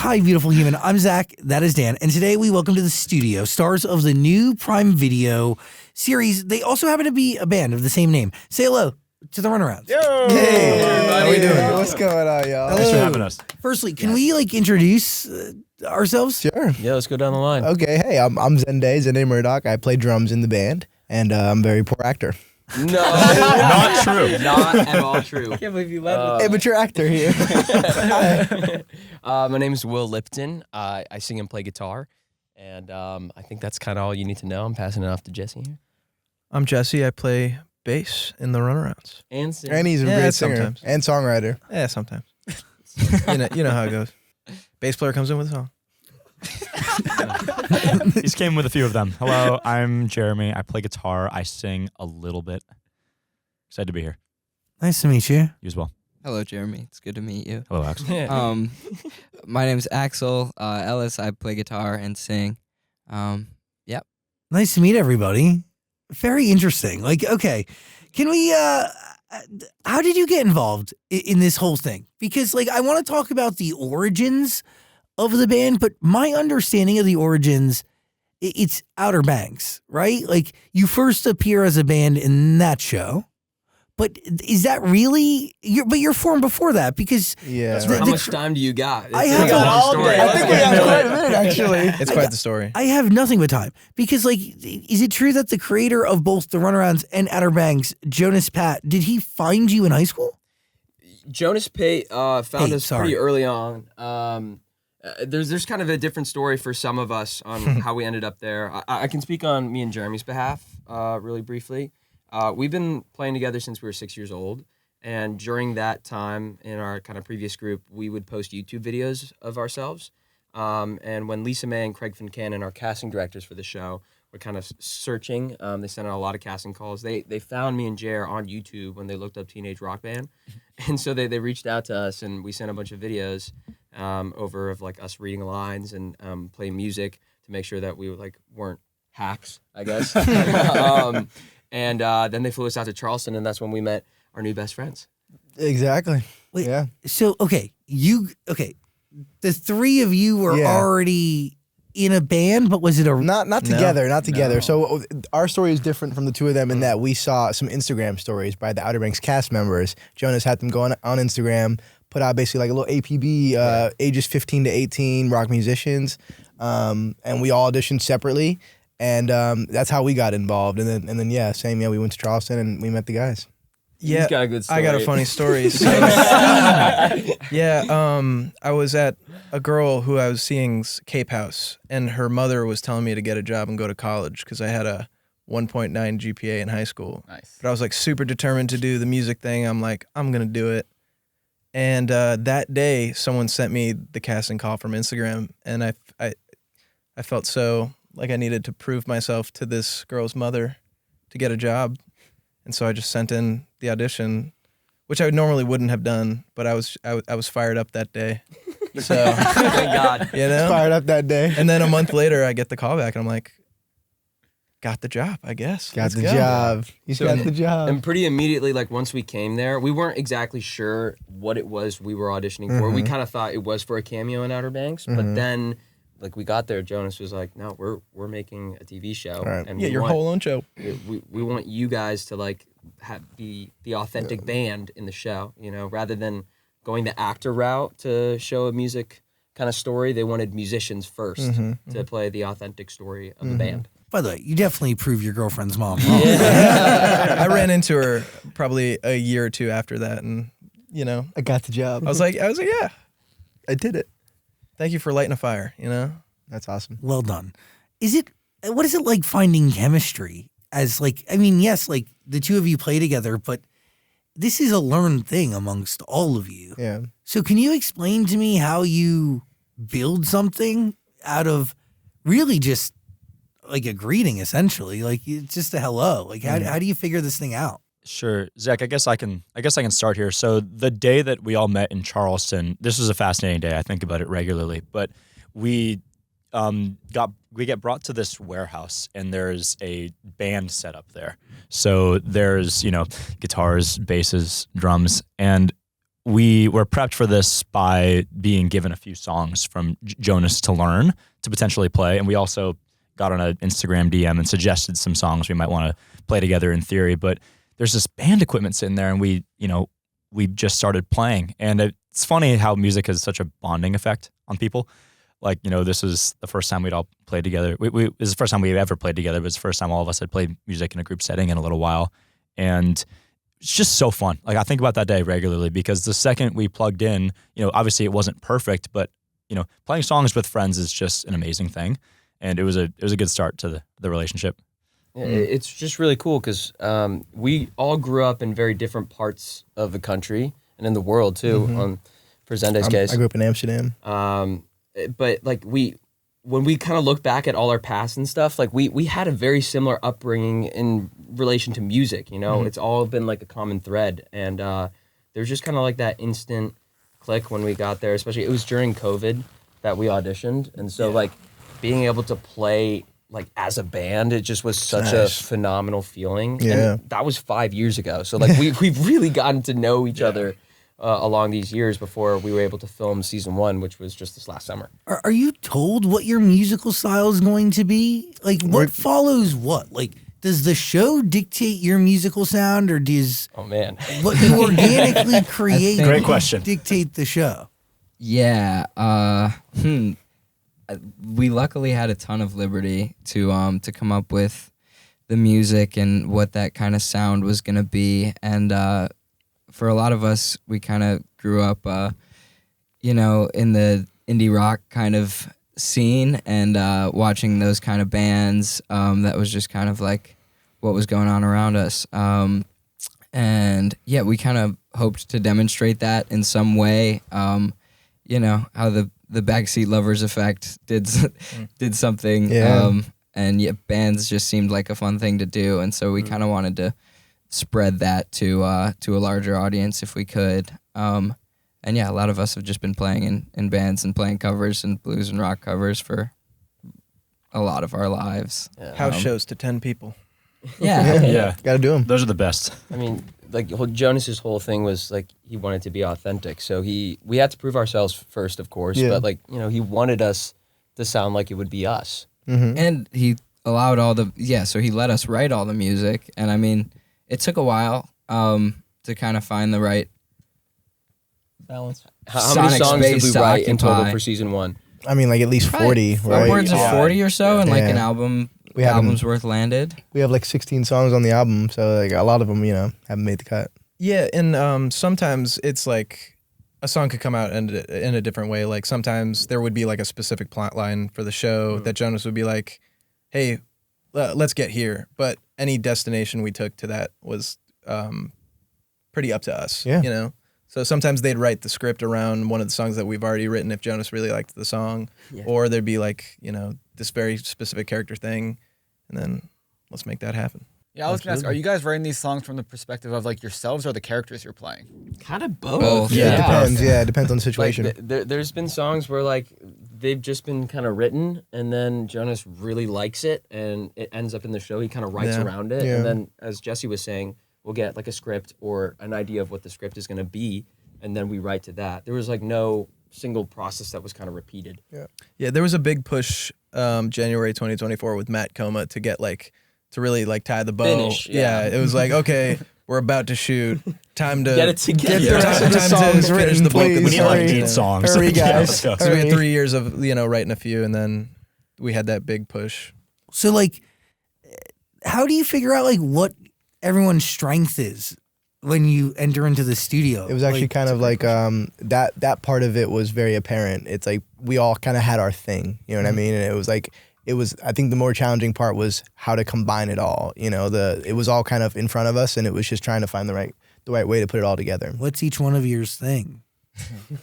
Hi, beautiful human. I'm Zach. That is Dan. And today we welcome to the studio stars of the new Prime Video series. They also happen to be a band of the same name. Say hello to the Runarounds. Yo! Hey, everybody. how we doing? What's going on, y'all? Thanks for having us. Firstly, can we introduce ourselves? Sure. Yeah, let's go down the line. Okay, hey, I'm Zendé Murdock. I play drums in the band, and I'm a very poor actor. No, Not true. Not at all true. Can't believe you left Amateur actor here. My name is Will Lipton. I sing and play guitar, and I think that's kind of all you need to know. I'm passing it off to Jesse here. I'm Jesse. I play bass in the Runarounds. And sing. And he's a great singer sometimes. and songwriter. Yeah, sometimes. you know how it goes. Bass player comes in with a song. He's came with a few of them. Hello, I'm Jeremy. I play guitar. I sing a little bit. Excited to be here. Nice to meet you. You as well. Hello, Jeremy. It's good to meet you. Hello, Axel. My name's Axel. Ellis. I play guitar and sing. Yep. Nice to meet everybody. Very interesting. Like, okay, can we, how did you get involved in this whole thing? Because, like, I want to talk about the origins of the band, but my understanding of the origins, it's Outer Banks, right? Like, you first appear as a band in that show, but is that really, you're formed before that because Yeah. How much time do you got? I have a long all story. day. I think we have quite a minute, actually. It's quite the story. I have nothing but time because, like, is it true that the creator of both the Runarounds and Outer Banks, Jonas Pate, did he find you in high school? Jonas Pate found us sorry. pretty early on. There's kind of a different story for some of us on how we ended up there. I can speak on me and Jeremy's behalf really briefly. We've been playing together since we were 6 years old, and during that time in our kind of previous group, we would post YouTube videos of ourselves. And when Lisa May and Craig Fincannon, our casting directors for the show, were kind of searching, they sent out a lot of casting calls. They found me and Jer on YouTube when they looked up Teenage Rock Band, and so they reached out to us, and we sent a bunch of videos over of like us reading lines and playing music to make sure that we weren't hacks, I guess. And then they flew us out to Charleston, and that's when we met our new best friends. Exactly. Wait, Yeah. So, the three of you were Yeah. already in a band, but was it a... Not together, not together. No. So our story is different from the two of them in that we saw some Instagram stories by the Outer Banks cast members. Jonas had them go on Instagram, put out basically like a little APB, ages 15 to 18, rock musicians, and we all auditioned separately, and that's how we got involved. And then we went to Charleston and we met the guys. Yeah, He's got a good story. I got a funny story. So, I was at a girl who I was seeing's Cape House, and her mother was telling me to get a job and go to college because I had a 1.9 GPA in high school. Nice. But I was like super determined to do the music thing. I'm like, I'm gonna do it. And that day, someone sent me the casting call from Instagram, and I felt so like I needed to prove myself to this girl's mother to get a job. And so I just sent in the audition, which I normally wouldn't have done, but I was fired up that day. So Thank God. you know, Fired up that day. and then a month later, I get the call back, and I'm like, got the job, I guess. Got Let's the go. job. He's So- got the job. And pretty immediately, like once we came there, we weren't exactly sure what it was we were auditioning for. We kind of thought it was for a cameo in Outer Banks, but then, like we got there, Jonas was like, "No, we're making a TV show, Right. and Yeah, we your want, whole own show. we want you guys to like be the authentic band in the show, you know, rather than going the actor route to show a music kind of story. They wanted musicians first to play the authentic story of the band." By the way, you definitely proved your girlfriend's mom wrong. I ran into her probably a year or two after that, and you know, I got the job. I was like, yeah, I did it. thank you for lighting a fire. You know, That's awesome. Well done. What is it like finding chemistry as like, I mean, yes, like the two of you play together, but this is a learned thing amongst all of you. Yeah. So can you explain to me how you build something out of really just like a greeting, essentially? Like it's just a hello. Like how do you figure this thing out? Sure, Zach. I guess I can start here. So the day that we all met in Charleston, this was a fascinating day. I think about it regularly. But we get brought to this warehouse, and there's a band set up there. So there's guitars, basses, drums, and we were prepped for this by being given a few songs from Jonas to learn, to potentially play. And we also got on an Instagram DM and suggested some songs we might want to play together in theory. But there's this band equipment sitting there, and we just started playing. And it's funny how music has such a bonding effect on people. Like, this was the first time we'd all played together. It was the first time we ever played together, but it's the first time all of us had played music in a group setting in a little while. And it's just so fun. Like, I think about that day regularly, because the second we plugged in, obviously it wasn't perfect, but playing songs with friends is just an amazing thing. And it was a good start to the relationship. It's just really cool because we all grew up in very different parts of the country and in the world too. For Zendé's case, I grew up in Amsterdam. But like when we kind of look back at all our past and stuff, like we had a very similar upbringing in relation to music. It's all been like a common thread, and there's just kind of like that instant click when we got there. Especially it was during COVID that we auditioned, and so like being able to play like as a band, it just was such a phenomenal feeling. Yeah. And that was 5 years ago. So like we've really gotten to know each other along these years before we were able to film season 1, which was just this last summer. Are you told what your musical style is going to be? Like, what follows what? Like, does the show dictate your musical sound, or does what you organically create Great question. dictate the show? Yeah. We luckily had a ton of liberty to come up with the music and what that kind of sound was gonna be, and for a lot of us, we kind of grew up, in the indie rock kind of scene, and watching those kind of bands. That was just kind of like what was going on around us. And yeah, we kind of hoped to demonstrate that in some way. How the Backseat Lovers effect did something. Yeah. And yeah, bands just seemed like a fun thing to do, and so we kind of wanted to spread that to a larger audience if we could. And yeah, a lot of us have just been playing in bands and playing covers and blues and rock covers for a lot of our lives. Yeah. House shows to 10 people. Yeah. Yeah. Gotta do them. Those are the best. I mean, like Jonas's whole thing was like he wanted to be authentic. So we had to prove ourselves first, of course. Yeah. But like he wanted us to sound like it would be us. And he allowed so he let us write all the music. And I mean, it took a while to kind of find the right Balance. How many sonic songs did space we to write in total occupy. for season 1? I mean, like at least 40, right? Upwards of 40 or so, and like Yeah. an album. We have album's worth landed. We have like 16 songs on the album, so like a lot of them, haven't made the cut. Yeah, and sometimes it's like a song could come out in a different way. Like sometimes there would be like a specific plot line for the show that Jonas would be like, hey, let's get here. But any destination we took to that was pretty up to us, Yeah. So sometimes they'd write the script around one of the songs that we've already written if Jonas really liked the song. Yeah. Or there'd be like, this very specific character thing, and then let's make that happen. Yeah, I was gonna ask, are you guys writing these songs from the perspective of like yourselves or the characters you're playing? Kind of both. Both. Yeah, it depends. Yeah, it depends on the Like, situation. there's been songs where like they've just been kind of written, and then Jonas really likes it, and it ends up in the show. He kind of writes Yeah. around it, Yeah. and then as Jesse was saying, we'll get like a script or an idea of what the script is going to be, and then we write to that. There was like no single process that was kind of repeated. Yeah, there was a big push January 2024 with Matt Coma to get to really tie the bow. Finish, yeah. It was like, okay, we're about to shoot. Time to Get it together. Get the rest of the time songs to finish written, the bulk of please. the We need like Hurry. 8 songs. Hurry, Yeah, guys. let's go. So we had Hurry. 3 years of writing a few, and then we had that big push. So, like, how do you figure out like what everyone's strength is when you enter into the studio? It was actually Like, kind of like that part of it was very apparent. It's like we all kind of had our thing, you know what I mean? And it was I think the more challenging part was how to combine it all. It was all kind of in front of us, and it was just trying to find the right way to put it all together. what's each one of yours thing?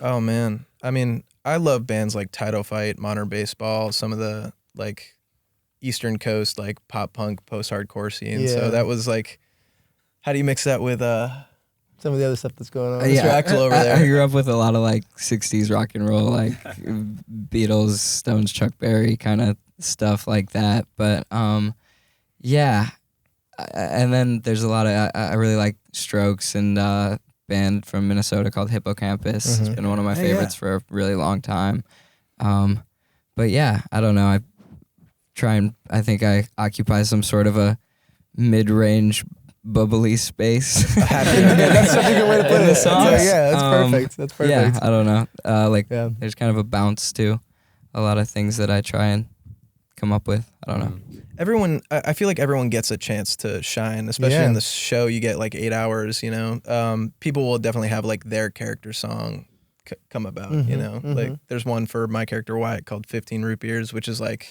Oh man, I mean, I love bands like Title Fight, Modern Baseball, some of the Eastern Coast pop punk, post hardcore scene. Yeah. So that was how do you mix that with Some of the other stuff that's going on. Mr. Axel over there? I grew up with a lot of 60s rock and roll, Beatles, Stones, Chuck Berry kind of stuff like that. But yeah, and then there's a lot of I really like Strokes and band from Minnesota called Hippocampus. It's been one of my favorites for a really long time. But yeah, I don't know. I think I occupy some sort of a mid-range bubbly space. That's such a good way to put In the it. songs. Yeah, that's perfect. That's perfect. Yeah, I don't know. Yeah. There's kind of a bounce to a lot of things that I try and come up with. I don't know. Everyone, I feel like everyone gets a chance to shine, especially in the show. You get like 8 hours, you know. People will definitely have like their character song come about, you know. Like there's one for my character Wyatt called 15 Root Beers, which is like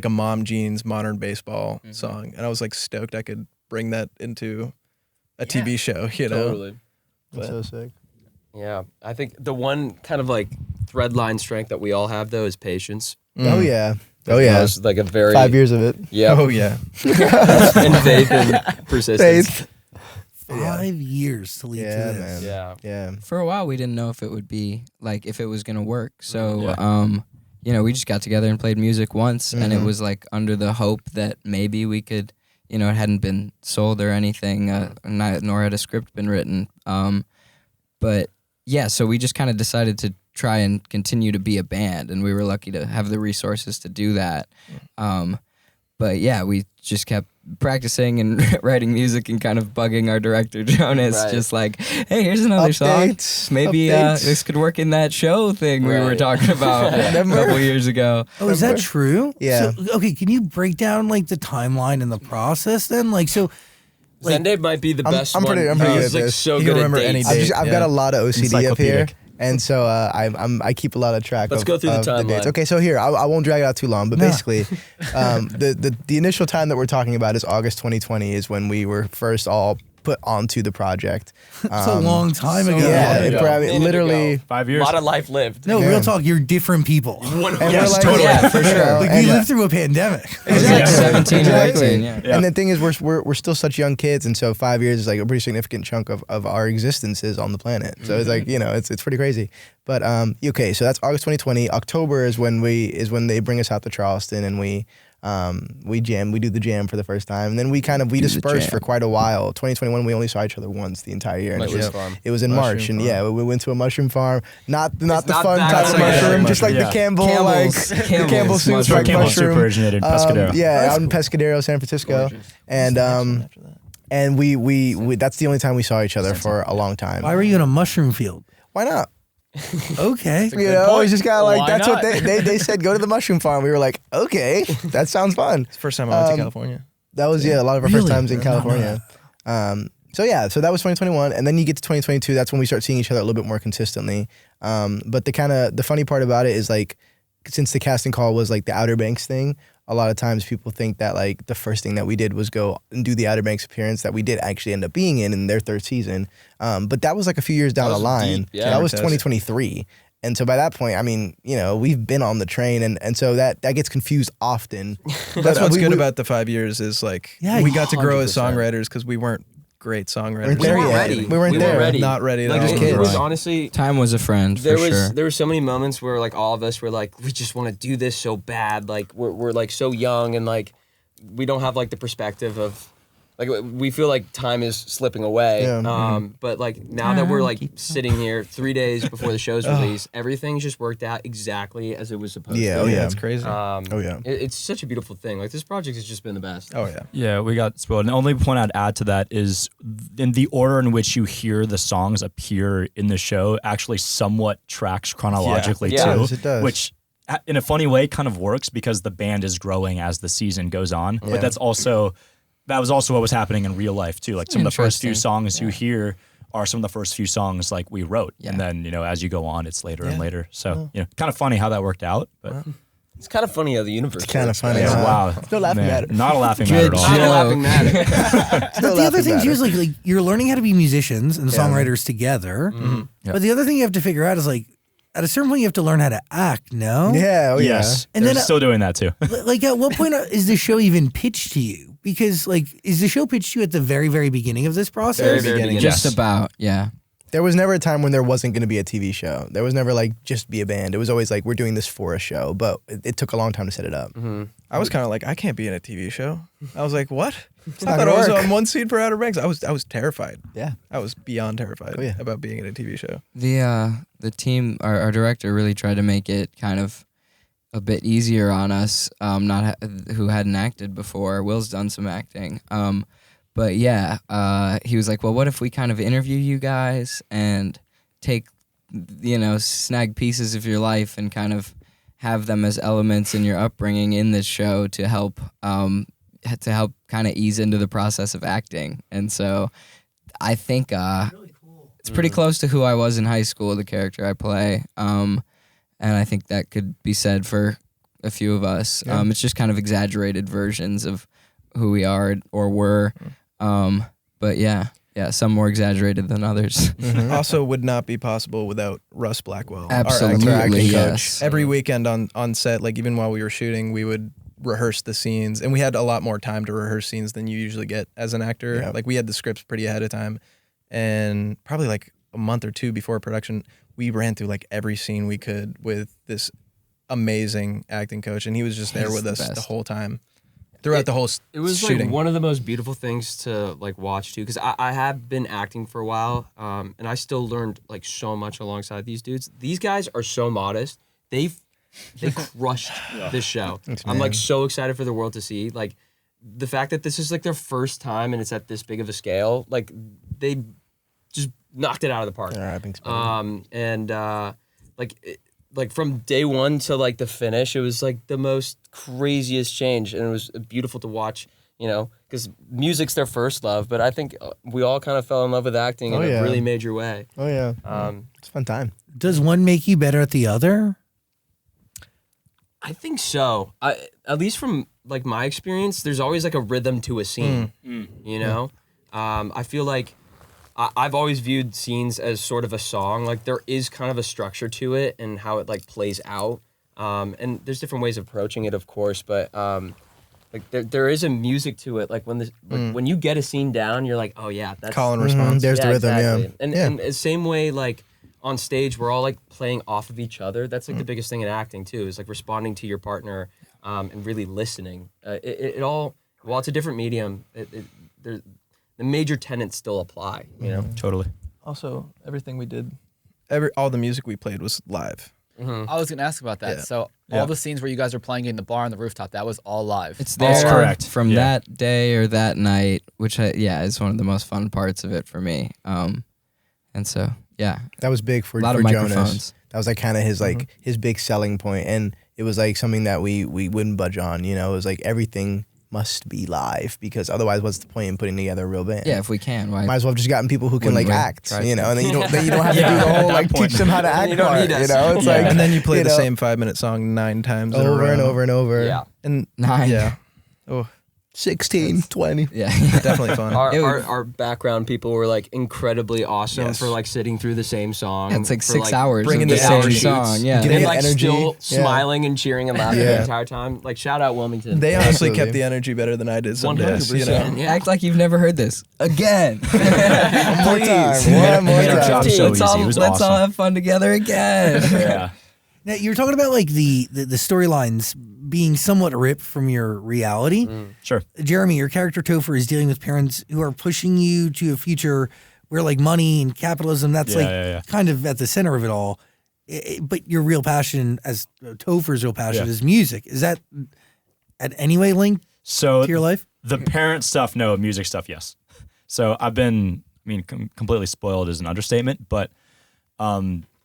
a Mom Jeans modern baseball song. And I was like stoked I could bring that into a TV show, you know. Totally. That's so sick. Yeah, I think the one kind of like thread line strength that we all have though is patience. Oh yeah. Oh yeah. It's like a very 5 years of it. Yeah. Oh yeah. And faith and persistence. 5 years to lead to Yeah, this. man. Yeah. Yeah. For a while, we didn't know if it would be like if it was gonna work. So, you know, we just got together and played music once, and it was like under the hope that maybe we could. You know, it hadn't been sold or anything, nor had a script been written. But yeah, so we just kind of decided to try and continue to be a band, and we were lucky to have the resources to do that. But yeah, we just kept practicing and writing music and kind of bugging our director Jonas, Right. just like, hey, here's another Updates, song. Maybe updates. this could work in that show thing we were Right. talking about a couple years ago. Oh, is that true? Yeah. So, okay, can you break down like the timeline and the process then? Like, so like, Zendé might be the best I'm pretty one. good He's at like this. so He good can at remember any dates. date. I've got a lot of OCD up here, Encyclopedic. and so I keep a lot of track. Let's of, go through the of dates. timeline. Okay, so here I won't drag it out too long, but No. basically, the initial time that we're talking about is August 2020 is when we were first all put onto the project. it's a long time so ago. Yeah, long it ago. probably Minute literally. ago. 5 A years. lot of life lived. No, Yeah. real talk, you're different people. And we're Yes, like, totally. Yeah, for sure. Like, and, we lived through a pandemic. It was like 17 or 18, yeah. And the thing is, we're still such young kids, and so 5 years is like a pretty significant chunk of our existences on the planet. So it's like, you know, it's pretty crazy. But okay, so that's August 2020. October is when they bring us out to Charleston, and we jam. We do the jam for the first time, and then we dispersed for quite a while. 2021, we only saw each other once the entire year, and Mushroom farm. it was in March, and yeah, we went to a mushroom farm. Not the not fun that type of kind of mushroom, just like mushroom, the yeah. Campbell, Campbell's- like Campbell's Campbell soup, mushroom. like Campbell mushroom. super originated in Pescadero. Yeah, out in Pescadero, San Francisco, and we that's the only time we saw each other for a long time. Why were you in a mushroom field? Why not? Okay. You know, we just got like Why that's not? what they said. Go to the mushroom farm. We were like, okay, that sounds fun. It's the first time I went to California. That was a lot of our first Really? times in I did not know California. So that was 2021, and then you get to 2022. That's when we start seeing each other a little bit more consistently. But the funny part about it is like, since the casting call was like the Outer Banks thing, a lot of times people think that like the first thing that we did was go and do the Outer Banks appearance that we did actually end up being in their third season. But that was like a few years down That the was line. deep, yeah. That was Test. 2023. And so by that point, I mean, you know, we've been on the train, and so that gets confused often. That's what's good about the 5 years is like Yeah, we got to grow as 100%. songwriters because we weren't great songwriters. Weren't We there weren't yet. ready. We weren't there. ready. Not ready at Like, all. just it kids. was honestly. Time was a friend, There for sure. were so many moments where like all of us were like, we just want to do this so bad. Like we're like so young, and like we don't have like the perspective of like we feel like time is slipping away. Yeah. But like now that we're like sitting here 3 days before the show's release, everything's just worked out exactly as it was supposed Yeah, to. oh yeah. It's crazy. Oh yeah. It's such a beautiful thing. Like this project has just been the best. Oh yeah. Yeah, we got spoiled. And the only point I'd add to that is in the order in which you hear the songs appear in the show actually somewhat tracks chronologically Yeah. too. It does. Which in a funny way kind of works because the band is growing as the season goes on. Yeah. But that was also what was happening in real life too. Like some of the first few Interesting. songs you hear are some of the first few songs like we wrote. Yeah. And then, you know, as you go on, it's later and Yeah. later. So, you know, kind of funny how that worked out. But It's kind of funny how the universe. It's kind of works, funny. right? yeah, wow. No laughing Man, matter. Not a laughing matter at all. Not a Joke. laughing matter. But the other thing too is like you're learning how to be musicians and songwriters together. Yeah. But the other thing you have to figure out is like at a certain point you have to learn how to act. No. Yeah. Oh Yes. And And then, still doing that too. Like at what point is the show even pitched to you? Because like is the show pitched to you at the very very beginning of this process? Very beginning. Just Yes. about, yeah. There was never a time when there wasn't going to be a TV show. There was never like just be a band. It was always like we're doing this for a show, but it took a long time to set it up. I was kind of like, I can't be in a TV show. I was like, what? I not thought gonna I was work. on one seat for Outer Banks. I was terrified. Yeah. I was beyond terrified Oh, yeah. about being in a TV show. The team, our director really tried to make it kind of a bit easier on us, who hadn't acted before. Will's done some acting. But yeah, he was like, well, what if we kind of interview you guys and take, snag pieces of your life and kind of have them as elements in your upbringing in this show to help kind of ease into the process of acting. And so I think it's pretty close to who I was in high school, the character I play. And I think that could be said for a few of us. Yeah. It's just kind of exaggerated versions of who we are or were. But yeah, some more exaggerated than others. Also would not be possible without Russ Blackwell. Absolutely, our acting yes. coach. Every weekend on set, like even while we were shooting, we would rehearse the scenes, and we had a lot more time to rehearse scenes than you usually get as an actor. Yeah. Like we had the scripts pretty ahead of time, and probably like a month or two before production, we ran through like every scene we could with this amazing acting coach, and he was just there He's with the us the best. whole time. Throughout the whole It was shooting. like one of the most beautiful things to like watch too, because I have been acting for a while, and I still learned like so much alongside these dudes. These guys are so modest. They crushed this show. Thanks, I'm like man. so excited for the world to see. Like the fact that this is like their first time and it's at this big of a scale. Like they just knocked it out of the park. Yeah, I think so. Like from day one to like the finish, it was like the most craziest change, and it was beautiful to watch. Because music's their first love, but I think we all kind of fell in love with acting in yeah. a really major way. Oh yeah, it's a fun time. Does one make you better at the other? I think so. At least from like my experience, there's always like a rhythm to a scene. I feel like I've always viewed scenes as sort of a song. Like there is kind of a structure to it and how it like plays out. And there's different ways of approaching it, of course, but like there is a music to it. Like when you get a scene down, you're like, oh yeah, that's call and response. There's the rhythm, exactly. yeah. And the same way, like on stage, we're all like playing off of each other. That's like the biggest thing in acting too, is like responding to your partner and really listening. It all, while it's a different medium, the major tenets still apply. Totally. Also, everything we did, all the music we played was live. I was gonna ask about that. Yeah. So all the scenes where you guys are playing in the bar on the rooftop, that was all live. It's That's there correct. from Yeah. that day or that night, which is one of the most fun parts of it for me. And so, yeah, That was big for a lot of Jonas. microphones. That was like kind of his like his big selling point, and it was like something that we wouldn't budge on. It was like everything must be live, because otherwise, what's the point in putting together a real band? Yeah, if we can, why? Might as well have just gotten people who can Wouldn't like we act, try and to? then you don't have to Yeah. do the whole At like that point. teach them how to act You don't part. need us. It's like And then you play the know, same 5-minute song 9 times in a over row. and over and over. Yeah. And 9. yeah. Oh, 16, 20. Yeah. definitely fun. It was- Our background people were like incredibly awesome Yes. for like sitting through the same song. It's like for, 6 hours bringing of the the same energy. song. Yeah. Giving And it like energy. still Yeah. smiling and cheering and laughing Yeah. the entire time. Like shout out Wilmington. They honestly Absolutely. kept the energy better than I did some days. 100%. Yeah. Act like you've never heard this again. One more time. One more made our job time. so let's easy. all, It was let's all awesome. have fun together again. Yeah. Now, you were talking about like the storylines being somewhat ripped from your reality. Sure. Jeremy, your character Topher is dealing with parents who are pushing you to a future where like money and capitalism, that's Yeah. kind of at the center of it all. But your real passion, as Topher's real passion, Yeah. is music. Is that at any way linked So to your life? the parent stuff, no. Music stuff, yes. So I've been, completely spoiled is an understatement, but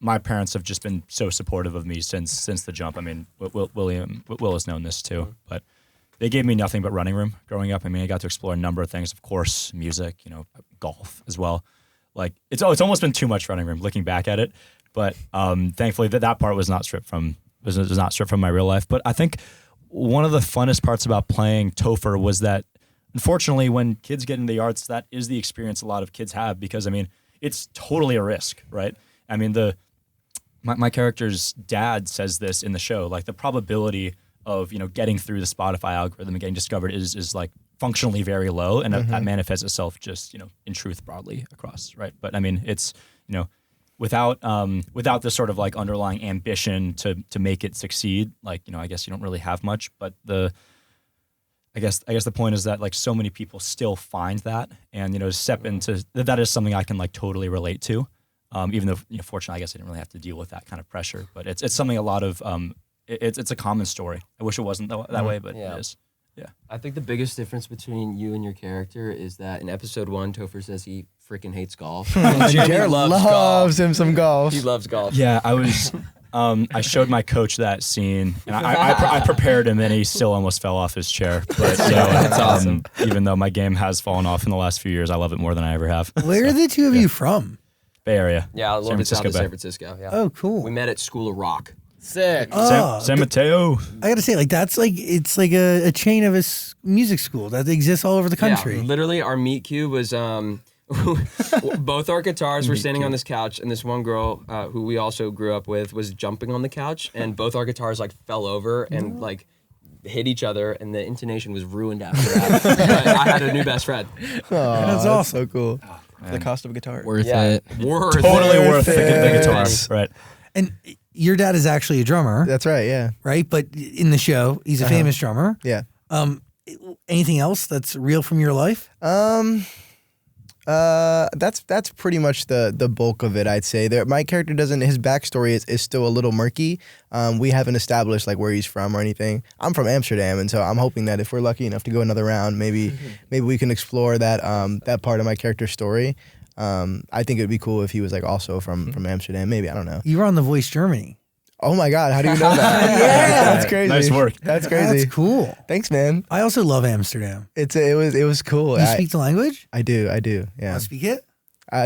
my parents have just been so supportive of me since the jump. Will has known this too, but they gave me nothing but running room growing up. I got to explore a number of things, of course, music, golf as well. Like it's almost been too much running room looking back at it, but thankfully that part was not stripped from my real life. But I think one of the funnest parts about playing Topher was that, unfortunately, when kids get into the arts, that is the experience a lot of kids have, because it's totally a risk, right? My character's dad says this in the show, like the probability of getting through the Spotify algorithm and getting discovered is like functionally very low, and that manifests itself just in truth broadly across, right? But it's without this sort of like underlying ambition to make it succeed, like, I guess you don't really have much. But I guess the point is that like so many people still find that, and to step into that is something I can like totally relate to. Even though fortunately I guess I didn't really have to deal with that kind of pressure, but it's something a lot of it's a common story. I wish it wasn't that way, but it is. Yeah. I think the biggest difference between you and your character is that in episode 1, Topher says he freaking hates golf. And Jared loves him some golf. He loves golf. Yeah, I was. I showed my coach that scene, and I prepared him, and he still almost fell off his chair. But That's awesome. Even though my game has fallen off in the last few years, I love it more than I ever have. Where are the two of you from? Bay Area. Yeah, a little San bit south Francisco of Bay. San Francisco. Yeah. Oh, cool. We met at School of Rock. Sick. San Mateo. I gotta say, like it's like a chain of music school that exists all over the country. Yeah, literally, our meet cute was both our guitars were standing on this couch, and this one girl who we also grew up with was jumping on the couch, and both our guitars like fell over and like hit each other, and the intonation was ruined after that. But I had a new best friend. That's awesome. So cool. The cost of a guitar. Worth it. Totally worth the guitar. Right. And your dad is actually a drummer, That's right. Yeah. right? But in the show, he's a famous drummer. Yeah. Anything else that's real from your life? That's pretty much the bulk of it, I'd say. My character his backstory is still a little murky. We haven't established like where he's from or anything. I'm from Amsterdam, and so I'm hoping that if we're lucky enough to go another round, maybe we can explore that part of my character's story. I think it'd be cool if he was like also from Amsterdam. Maybe, I don't know. You were on The Voice Germany. Oh my God, how do you know that? Yeah, that's crazy. Nice work. That's crazy. That's cool. Thanks, man. I also love Amsterdam. It was cool. You speak the language? I do. Yeah. Want to speak it?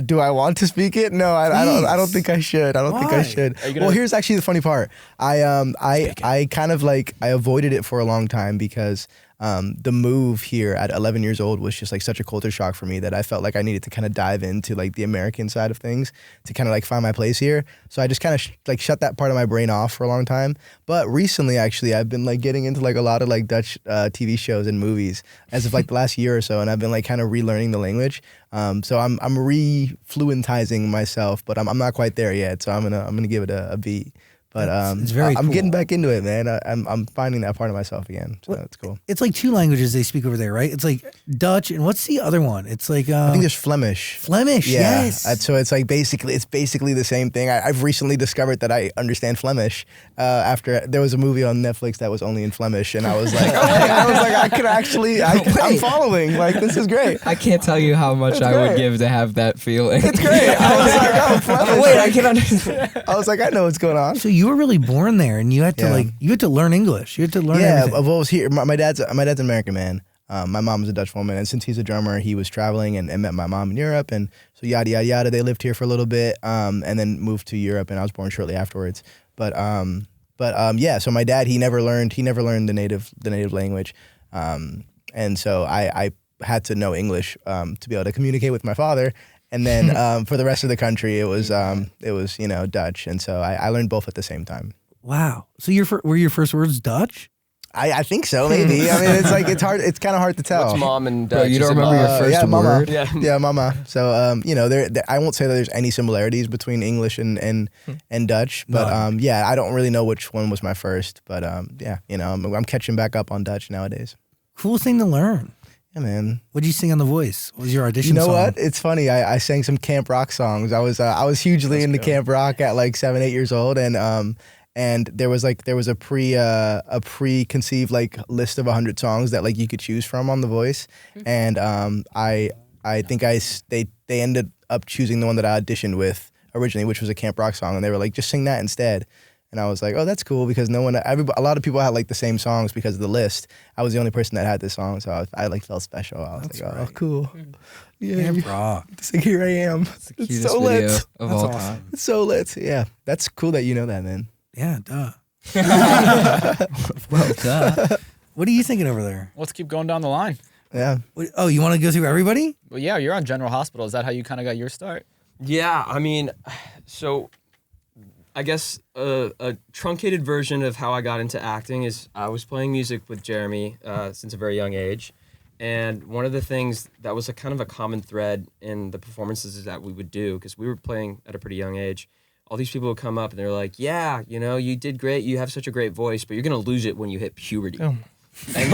Do I want to speak it? No, I don't think I should. I don't think I Why? should. Well, here's actually the funny part. I kind of like I avoided it for a long time because the move here at 11 years old was just like such a culture shock for me that I felt like I needed to kind of dive into like the American side of things to kind of like find my place here. So I just kind of like shut that part of my brain off for a long time. But recently, actually, I've been like getting into like a lot of like Dutch TV shows and movies as of like the last year or so, and I've been like kind of relearning the language. So I'm re-fluentizing myself, but I'm not quite there yet. So I'm gonna give it a beat. But it's very I'm cool. getting back into it, man. I'm finding that part of myself again. So that's cool. It's like two languages they speak over there, right? It's like Dutch, and what's the other one? It's like I think there's Flemish. Flemish. Yeah. Yes. So it's like basically the same thing. I've recently discovered that I understand Flemish after there was a movie on Netflix that was only in Flemish, and I was like, I could actually, I'm following. Like, this is great. I can't tell you how much I would great. give to have that feeling. It's great. I was like, oh, Flemish. Wait, I can understand. I was like, I know what's going on. So you were really born there, and you had to learn English. You had to learn everything. Well, I was here. My dad's an American man. My mom's a Dutch woman, and since he's a drummer, he was traveling and met my mom in Europe, and so yada yada yada. They lived here for a little bit, and then moved to Europe, and I was born shortly afterwards. But yeah. So my dad, he never learned the native language, and so I had to know English to be able to communicate with my father. And then for the rest of the country, it was Dutch, and so I learned both at the same time. Wow. So were your first words Dutch? I think so, maybe. I mean, it's like it's hard. It's kind of hard to tell. What's mom and Bro, dad? you don't remember your first mama. word? Yeah. Mama. So I won't say that there's any similarities between English and Dutch, but I don't really know which one was my first. But I'm catching back up on Dutch nowadays. Cool thing to learn. Yeah, man. What did you sing on The Voice? What was your audition You know song? what? It's funny. I sang some camp rock songs. I was hugely into camp rock at like 7, 8 years old, and there was a preconceived like list of 100 songs that like you could choose from on The Voice, and I think they ended up choosing the one that I auditioned with originally, which was a camp rock song, and they were like, just sing that instead. And I was like, oh, that's cool, because a lot of people had like the same songs because of the list. I was the only person that had this song, so I like felt special. I was like, oh, cool. Yeah, Camp rock. It's like, here I am. It's the cutest so video lit. of That's all awesome. time. It's so lit. Yeah, that's cool that you know that, man. Yeah, duh. Well, duh. What are you thinking over there? Let's keep going down the line. Yeah. Oh, you want to go through everybody? Well, yeah, you're on General Hospital. Is that how you kind of got your start? Yeah, I mean, so I guess a truncated version of how I got into acting is I was playing music with Jeremy since a very young age. And one of the things that was a kind of a common thread in the performances that we would do, because we were playing at a pretty young age, all these people would come up and they're like, yeah, you know, you did great. You have such a great voice, but you're going to lose it when you hit puberty. Oh. And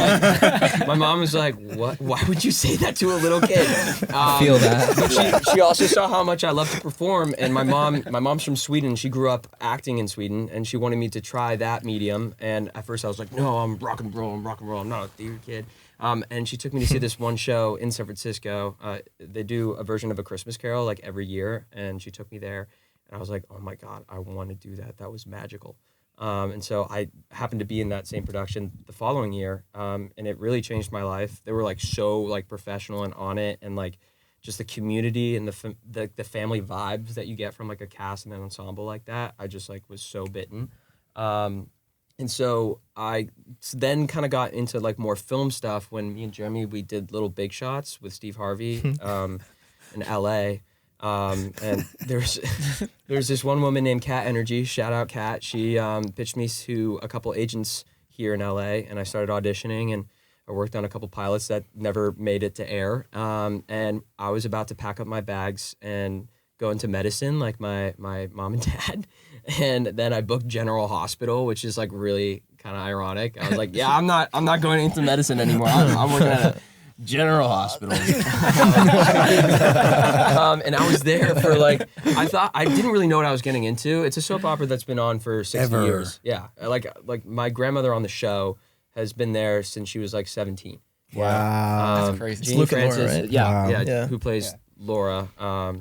my mom was like, what? Why would you say that to a little kid? Feel that. But she also saw how much I love to perform. And my mom's from Sweden. She grew up acting in Sweden, and she wanted me to try that medium. And at first I was like, no, I'm rock and roll. I'm not a theater kid. And she took me to see this one show in San Francisco. They do a version of A Christmas Carol like every year. And she took me there. And I was like, oh my God, I want to do that. That was magical. And so I happened to be in that same production the following year, and it really changed my life. They were like so like professional and on it, and like just the community and the family vibes that you get from like a cast and an ensemble like that. I just like was so bitten, and so I then kind of got into like more film stuff when me and Jeremy we did Little Big Shots with Steve Harvey in L.A. And there's this one woman named Cat Energy, shout out Cat. She pitched me to a couple agents here in LA, and I started auditioning, and I worked on a couple pilots that never made it to air. And I was about to pack up my bags and go into medicine like my mom and dad. And then I booked General Hospital, which is like really kind of ironic. I was like, yeah, I'm not going into medicine anymore. I'm working at a General Hospital. And I was there for like, I didn't really know what I was getting into. It's a soap opera that's been on for 60 years. Yeah. Like my grandmother on the show has been there since she was like 17. Wow. That's crazy. Jeannie Luke and Laura, Francis, right? yeah, Wow. yeah, who plays Laura.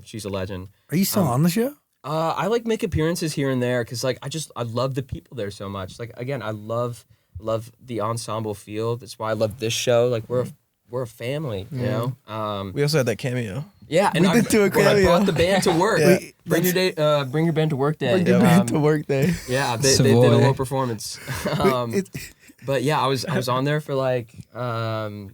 She's a legend. Are you still on the show? I like make appearances here and there because like I love the people there so much. Like again, I love the ensemble feel. That's why I love this show. Like we're a family, you know. We also had that cameo. Yeah, and We did do a when I cameo. brought the band to work. Yeah. Bring your band to work day. Bring your band to work day. Yeah, they did a Savoy. little performance. But yeah, I was on there for like I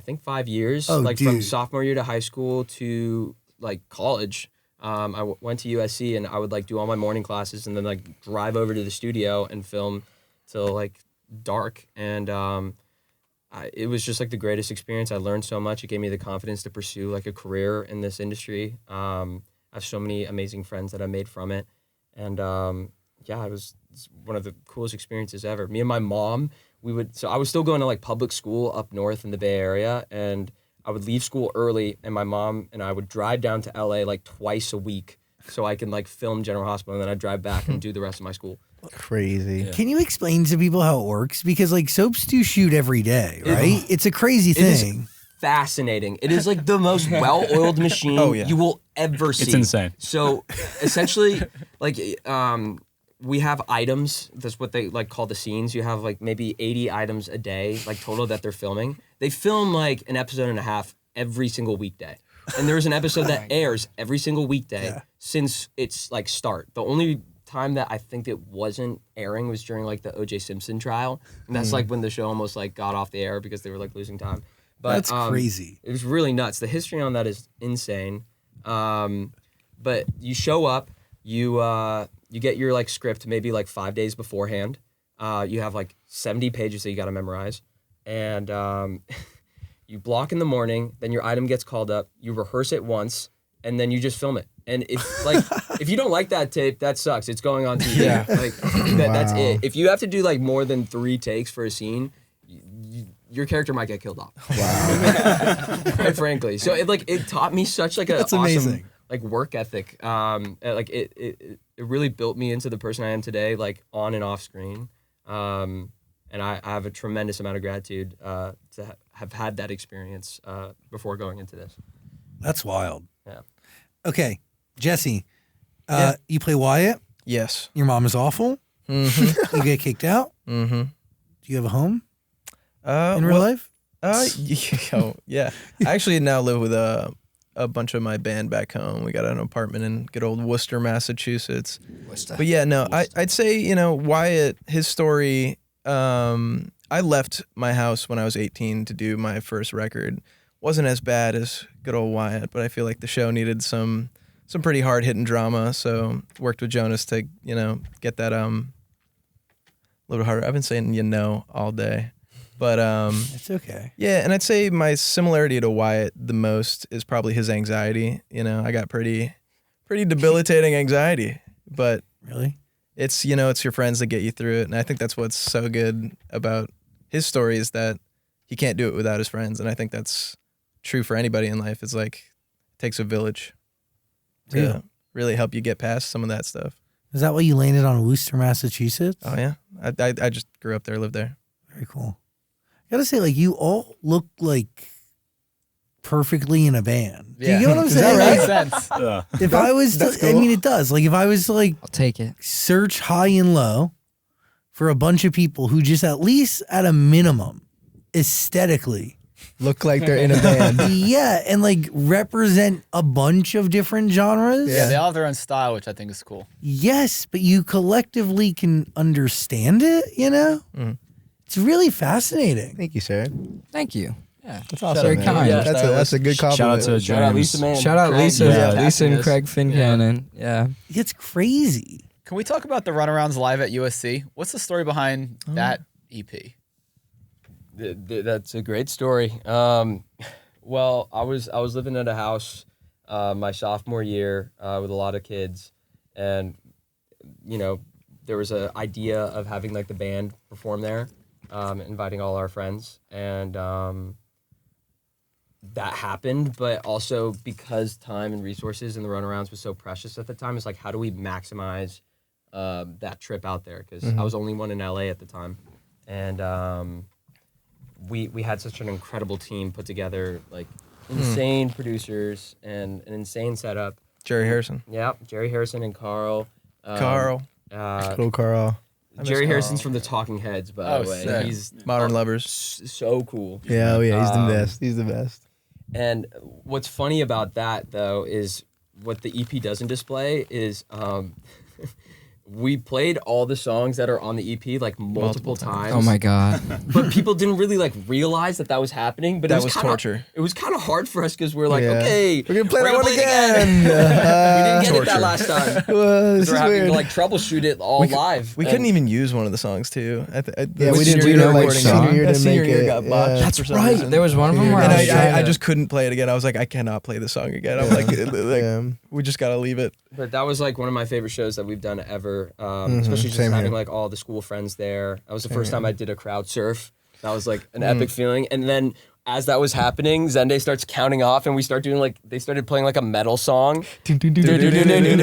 think 5 years, Oh, like from dude. sophomore year to high school to like college. Went to USC, and I would like do all my morning classes and then like drive over to the studio and film till like dark. And it was just like the greatest experience. I learned so much. It gave me the confidence to pursue like a career in this industry. I have so many amazing friends that I made from it. And yeah, it's one of the coolest experiences ever. Me and my mom, so I was still going to like public school up north in the Bay Area, and I would leave school early, and my mom and I would drive down to LA like twice a week so I can like film General Hospital, and then I'd drive back and do the rest of my school. Crazy. Can you explain to people how it works? Because like soaps do shoot every day, right? It's a crazy It is thing. fascinating. It is like the most well-oiled machine Oh, yeah. you will ever see. It's insane. So essentially, like we have items. That's what they like call the scenes. You have like maybe 80 items a day, like total that they're filming. They film like an episode and a half every single weekday. And there's an episode that airs every single weekday since its like start. The only time that I think it wasn't airing was during like the O.J. Simpson trial, and that's like when the show almost like got off the air because they were like losing time. But That's crazy. It was really nuts. The history on that is insane. But you show up, you get your like script maybe like 5 days beforehand. You have like 70 pages that you got to memorize, and you block in the morning. Then your item gets called up. You rehearse it once, and then you just film it. And if like if you don't like that tape, that sucks. It's going on TV. Yeah. Like that's it. If you have to do like more than 3 takes for a scene, your character might get killed off. Wow. Quite frankly. So it taught me such like a That's awesome amazing. like work ethic. Like it really built me into the person I am today, like on and off screen. And I have a tremendous amount of gratitude to have had that experience before going into this. That's wild. Yeah. Okay, Jesse, Yeah. you play Wyatt. Yes. Your mom is awful. Mm-hmm. You get kicked out. mm-hmm. Do you have a home in real life? Yeah. I actually now live with a bunch of my band back home. We got an apartment in good old Worcester, Massachusetts. But yeah, no, I'd say, you know, Wyatt, his story, I left my house when I was 18 to do my first record. Wasn't as bad as good old Wyatt, but I feel like the show needed some pretty hard-hitting drama, so worked with Jonas to, you know, get that a little bit harder. I've been saying all day. But It's okay. yeah, and I'd say my similarity to Wyatt the most is probably his anxiety. You know, I got pretty debilitating anxiety, but Really? it's it's your friends that get you through it, and I think that's what's so good about his story is that he can't do it without his friends, and I think that's true for anybody in life. It's like it takes a village to Yeah. really help you get past some of that stuff. Is that why you landed on Worcester, Massachusetts? Oh yeah, I just grew up there, lived there. Very cool. I gotta say, like, you all look like perfectly in a band. Do you get what I'm saying? Makes Like, sense. if I was to, I mean, it does. Like, if I was to, like, I'll take it. search high and low for a bunch of people who just at least at a minimum aesthetically Look like they're in a band. yeah, and like represent a bunch of different genres. Yeah, they all have their own style, which I think is cool. Yes, but you collectively can understand it, you know? Mhm. It's really fascinating. Thank you, sir. Thank you. That's awesome. Very man. kind. Yeah. That's a good compliment. Shout out to Shout out James. Lisa, man. Shout out Craig, Lisa, yeah, Lisa and Activist. Craig Fincannon. Yeah. It's crazy. Can we talk about the Runarounds live at USC? What's the story behind that E EP? That's a great story. Well, I was living at a house my sophomore year with a lot of kids, and there was an idea of having like the band perform there, inviting all our friends, and that happened. But also because time and resources in the Runarounds was so precious at the time, it's like how do we maximize that trip out there? Because I was only one in LA at the time, and we had such an incredible team put together, like insane producers and an insane setup. Jerry Harrison. Yeah, Jerry Harrison and Carl. Carl. Hello, Carl. Jerry Harrison's from the Talking Heads, by the way. sick. He's Modern Lovers. so cool. Yeah, oh yeah, he's the best. He's the best. And what's funny about that, though, is what the EP doesn't display is we played all the songs that are on the EP like multiple times. Oh my God. But people didn't really like realize that was happening. But That it was kinda, torture. It was kind of hard for us because we're like, Yeah. okay, We're gonna play that one it again. we didn't get it Torture. that last time. Well, this We're is having weird. to like troubleshoot it all live. We couldn't even use one of the songs too. Yeah, Which we didn't do you do know it like which senior song? year. That Didn't senior make year it. got Yeah. botched. That's for some right. reason. There was one of them where And I was trying I to- just couldn't play it again. I was like, I cannot play this song again. I'm like, Yeah. we just gotta leave it. But that was like one of my favorite shows that we've done ever. Especially just Same having here. like all the school friends there. That was the first time I did a crowd surf. That was like an epic feeling. And then as that was happening, Zendé starts counting off, and we start doing like they started playing like a metal song. Oh,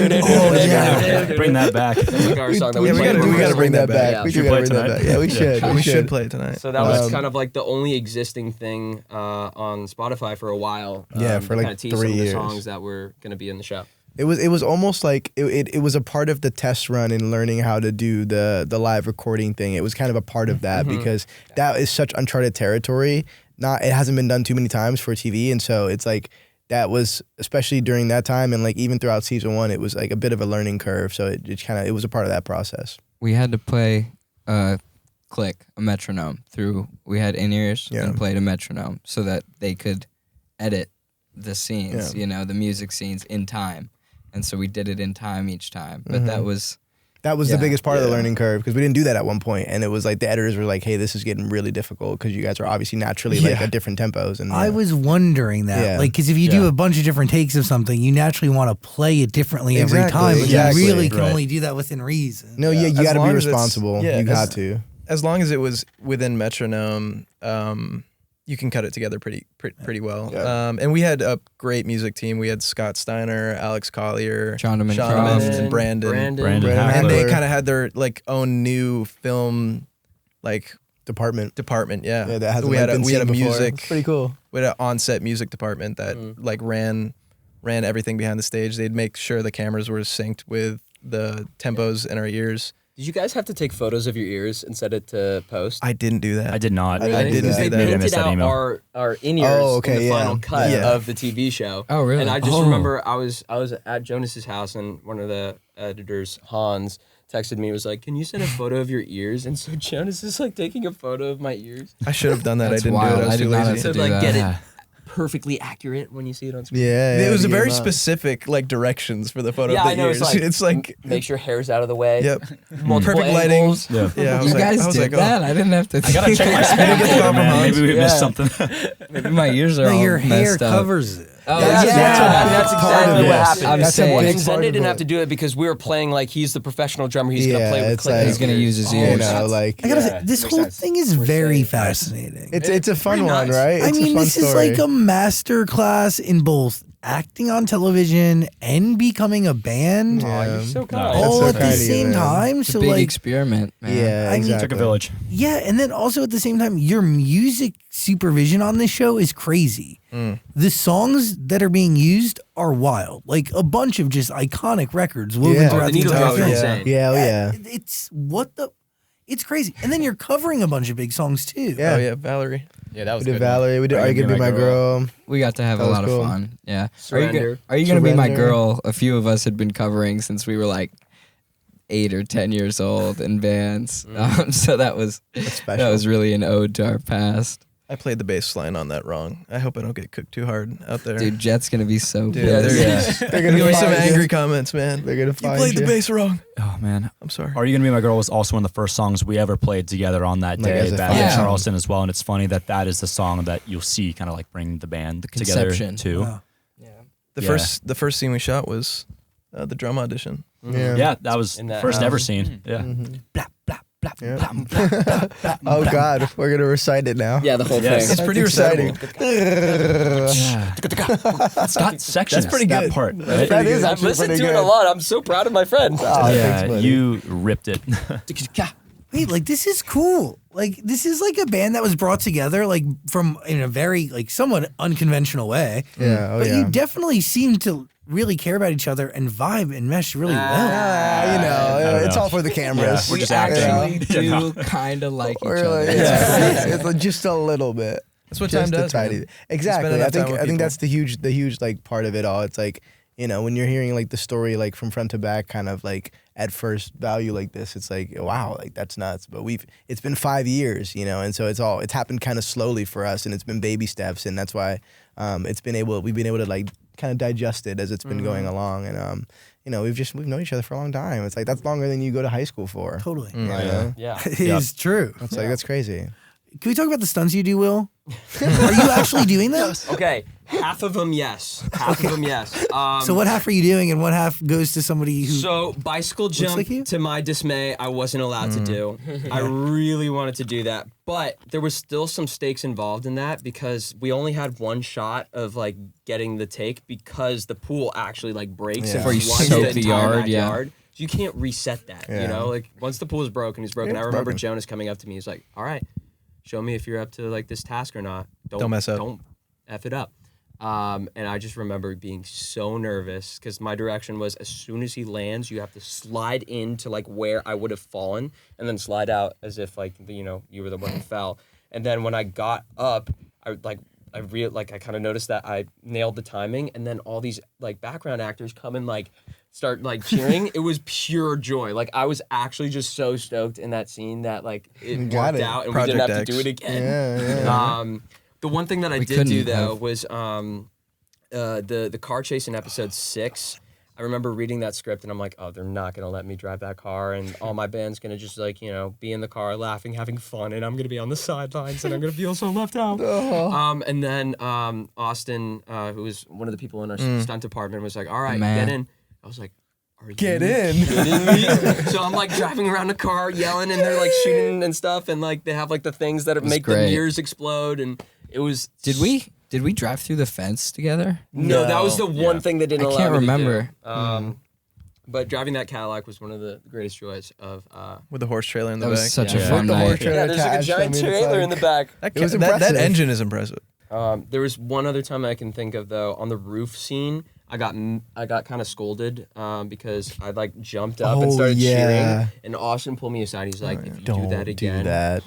yeah. Bring that back. That's like our song that Yeah, we we played. gotta bring that back. Yeah. We Should do gotta we bring play that back. tonight? Yeah, we should. We should play it tonight. So that was kind of like the only existing thing on Spotify for a while. Yeah, for to like kinda tease 3 some of the years. songs that were going to be in the show. It was almost like it was a part of the test run in learning how to do the live recording thing. It was kind of a part of that because that is such uncharted territory. It hasn't been done too many times for TV, and so it's like that was especially during that time and like even throughout season 1, it was like a bit of a learning curve. So it was a part of that process. We had to play a metronome through. We had in-ears Yeah. and played a metronome so that they could edit the scenes, the music scenes in time. And so we did it in time each time. But that was the biggest part of the Yeah. learning curve because we didn't do that at one point, and it was like the editors were like, "Hey, this is getting really difficult because you guys are obviously naturally like at different tempos." And I was wondering that, Yeah. like, because if you do a bunch of different takes of something, you naturally want to play it differently every Exactly, time, but exactly. you really can Right. only do that within reason. no, yeah, you As got to be long as it's- responsible. yeah, You got as- to. As long as it was within metronome, you can cut it together pretty well. Yeah. And we had a great music team. We had Scott Steiner, Alex Collier, Jonathan Sean Croft. Mims, and Brandon. Brandon And they Hackler kind of had their like own new film like department. department. Yeah, Yeah, that hasn't we like, had a been we had a seen before. music. It's pretty cool. We had an on-set music department that like ran everything behind the stage. They'd make sure the cameras were synced with the tempos in our ears. Did you guys have to take photos of your ears and send it to post? I didn't do that. I did not. I Really? didn't Because do they that. I painted missed that out email. our in-ears Oh, okay, in the yeah. final cut Yeah. of the TV show. Oh, really? And I just Oh. remember I was at Jonas's house, and one of the editors, Hans, texted me, was like, "Can you send a photo of your ears?" And so Jonas is like taking a photo of my ears. I should have done that. That's I didn't wild. do it. I was I too did not lazy. have So to do like that. get Yeah. it, perfectly accurate when you see it on screen. Yeah, It was a the very game up. specific like directions for the photo Yeah, that I know. years. It's like, make sure hair's out of the way. Yep. Multiple Perfect lighting. angles. Yeah. Yeah, I was You like, guys I was did like, that. I didn't have to. I gotta check my I spam didn't get folder, man. compromised. Maybe we Yeah. missed something. Maybe my ears are No, all your hair messed up. covers it. Oh, That's- yeah. that's That's part of exactly it. what happened. I'm That's a saying. big And part Zendé of didn't it. have to do it because we were playing like he's the professional drummer. He's gonna play with it's click. like- He's gonna use his You ears. know, like I gotta Yeah, say, this makes whole sense. thing is We're very saying- fascinating. it's a fun pretty one, nice. right? I It's mean, a fun this is story. like a master class in both acting on television and becoming a band Aw, you're so kind. That's all so at the kind of you, same man. time. It's a So big like, experiment, man. Yeah, I mean- exactly. Took a village. yeah, and then also at the same time, your music supervision on this show is crazy. The songs that are being used are wild, like a bunch of just iconic records woven Yeah. throughout the the needle entire drops are film. insane. Yeah, oh yeah. It's what the, it's crazy. And then you're covering a bunch of big songs too. Yeah. Oh yeah, Valerie. Yeah, that We was did good. Valerie. We did Are You Gonna Be My Girl? We got to have That a was lot cool. of fun. Yeah. Surrender. Are you gonna be my Surrender. girl? A few of us had been covering since we were like 8 or 10 years old in bands. So that was special. that was really an ode to our past. I played the bass line on that wrong. I hope I don't get cooked too hard out there. Dude, Jet's gonna be so Dude, pissed. They're Give gonna me some find angry you. comments, man. They're gonna You find played you. the bass wrong. Oh man. I'm sorry. Are You Gonna Be My Girl was also one of the first songs we ever played together on that Like, day as a back in fan. Charleston as well. And it's funny that that is the song that you'll see kind of like bring the band together conception. too. Wow. The Yeah. the first scene we shot was the drum audition. Yeah. Yeah, that was In that first house. ever scene. Yeah. Blah, blah, blah, Yeah. blah, blah, blah, blah, Oh blah. God, we're gonna recite it now. Yeah, the whole Yes. thing. It's pretty That's exciting. It's got sections. That's pretty That good. part. Right? That is I've actually listened pretty to good. it a lot. I'm so proud of my friend. Oh, Yeah, thanks, buddy. you ripped it. Wait, like this is cool. Like this is like a band that was brought together like from in a very like somewhat unconventional way. Yeah, oh but yeah. you definitely seem to really care about each other and vibe and mesh really well. You know, don't it's know. all for the cameras. We're We just acting. actually Yeah. do kind of like each We're other. like, it's just a little bit. That's what Just time a does. tiny man. bit. Exactly. enough I time think with I think people. that's the huge like part of it all. It's like, you know, when you're hearing like the story like from front to back, kind of like at first value like this, it's like, wow, like that's nuts. But it's been 5 years, you know, and so it's happened kind of slowly for us, and it's been baby steps, and that's why we've been able to like kind of digest it as it's been going along, and you know, we've known each other for a long time. It's like that's longer than you go to high school for. Totally. You know? Yeah. It is true. It's like that's crazy. Can we talk about the stunts you do, Will? Are you actually doing them? Okay, half of them yes. Half of them yes. So what half are you doing and what half goes to somebody who So bicycle jump, like you? to my dismay, I wasn't allowed to do. I really wanted to do that, but there was still some stakes involved in that because we only had one shot of like getting the take because the pool actually like breaks Yeah. and Before you floods soak the the entire yard, yeah. backyard. So you can't reset that. Yeah. You know, like once the pool is broken, it's broken. Yeah, I it's remember broken. Jonas coming up to me. He's like, "All right, show me if you're up to like this task or not. Don't mess up. Don't f it up." And I just remember being so nervous because my direction was as soon as he lands, you have to slide into like where I would have fallen and then slide out as if like, you know, you were the one who fell. And then when I got up, I kind of noticed that I nailed the timing, and then all these like background actors come and like start like cheering. It was pure joy. Like I was actually just so stoked in that scene that like it Got worked it. out and Project we didn't have X. to do it again. Yeah. The one thing that I We did do couldn't though have. was the car chase in episode 6. I remember reading that script and I'm like, oh, they're not gonna let me drive that car, and all my band's gonna just like, you know, be in the car laughing, having fun, and I'm gonna be on the sidelines and I'm gonna feel so left out. And then Austin, who was one of the people in our stunt department, was like, all right, Man. get in. I was like, are you Get in. kidding me? So I'm like driving around the car yelling, and they're like shooting and stuff, and like they have like the things that make the great. mirrors explode, and it was. Did we drive through the fence together? No, that was the one thing they didn't I allow can't me to remember. do. But driving that Cadillac was one of the greatest joys of. With the horse trailer in the That was back. such Yeah. a fun The horse night. trailer Yeah, there's like a attached, giant I mean, it's trailer like- in the back. It was that impressive. engine is impressive. There was one other time I can think of though. On the roof scene, I got kind of scolded because I like jumped up and Oh, started yeah. cheering, and Austin pulled me aside. He's like, "If you Don't do that again, that.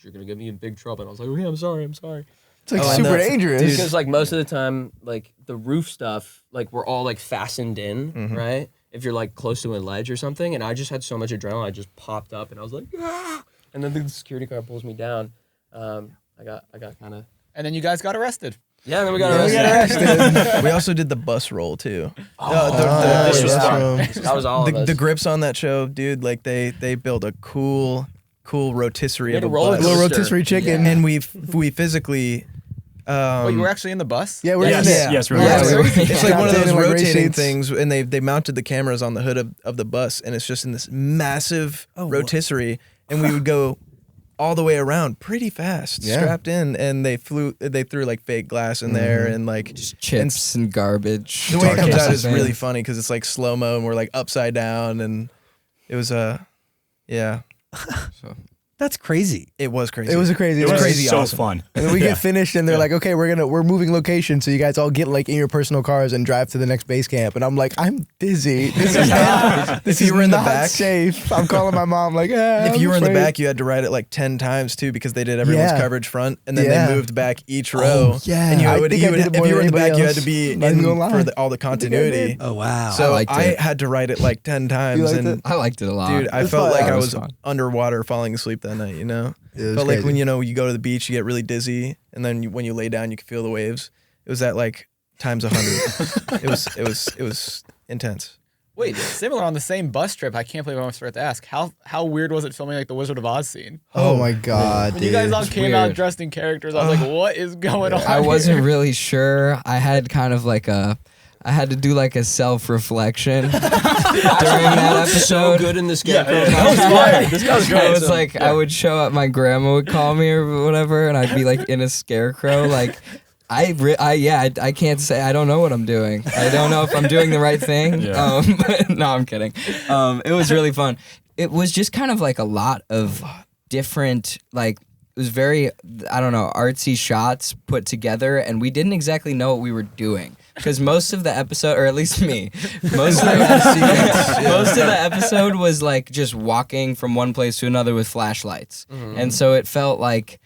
you're gonna get me in big trouble." And I was like, "Okay, I'm sorry." It's like Oh, and super the- dangerous. Because like most of the time, like the roof stuff, like we're all like fastened in, right? If you're like close to a ledge or something, and I just had so much adrenaline, I just popped up, and I was like, ah! And then the security guard pulls me down. I got kind of and then you guys got arrested. Yeah, and then we got arrested. We also did the bus roll too. This was yeah. fun. That was all of us. The grips on that show, dude. Like they built a cool rotisserie We of had a a roller bus. Little coaster. rotisserie chicken. And we physically. Oh, you were actually in the bus? Yeah, we're Yes, in there. yes, we're Yeah, right. we were- It's like one of Strapped those in, like, race rotating seats. things, and they mounted the cameras on the hood of the bus, and it's just in this massive rotisserie, and we would go all the way around pretty fast, Yeah. strapped in, and they threw like fake glass in there, and like Just chips and garbage. the way it comes out Cases is really in. funny because it's like slow mo, and we're like upside down, and it was yeah, That's crazy. it was crazy. It was a crazy. It was crazy so awesome. fun. And then we get finished, and they're like, "Okay, we're moving location, so you guys all get like in your personal cars and drive to the next base camp." And I'm like, "I'm dizzy. This is not. This If you is were in the not back- safe." I'm calling my mom like, If I'm you were in the afraid." back, you had to ride it like 10 times too because they did everyone's Yeah. coverage front, and then Yeah. they moved back each row. yeah. and I you would, think you I would did it if more you were in than the back, anybody you had to else. be Not even gonna in lie. for all the continuity. Oh wow. So liked I it. had to ride it like 10 times, liked and it? I liked it a lot. dude, I That's felt fun. like That I was was fun. underwater falling asleep that night. You know, It was felt like crazy. when you go to the beach, you get really dizzy, and then when you lay down, you can feel the waves. It was at like times 100. It was intense. Wait, similar on the same bus trip. I can't believe I almost forgot to ask. How weird was it filming like the Wizard of Oz scene? Oh my god, When dude. you guys all came out weird. dressed in characters, I was like, what is going on? I wasn't here? really sure. I had kind of like I had to do like a self-reflection during that so episode. good in the scarecrow. This guy was great. I was like, I would show up, my grandma would call me or whatever, and I'd be like in a scarecrow. Like, I can't say, I don't know what I'm doing. I don't know if I'm doing the right thing. Yeah. But, no, I'm kidding. It was really fun. It was just kind of like a lot of different, like, it was very, I don't know, artsy shots put together, and we didn't exactly know what we were doing. Because most of the episode, or at least me, most of the episode was like just walking from one place to another with flashlights. And so it felt like,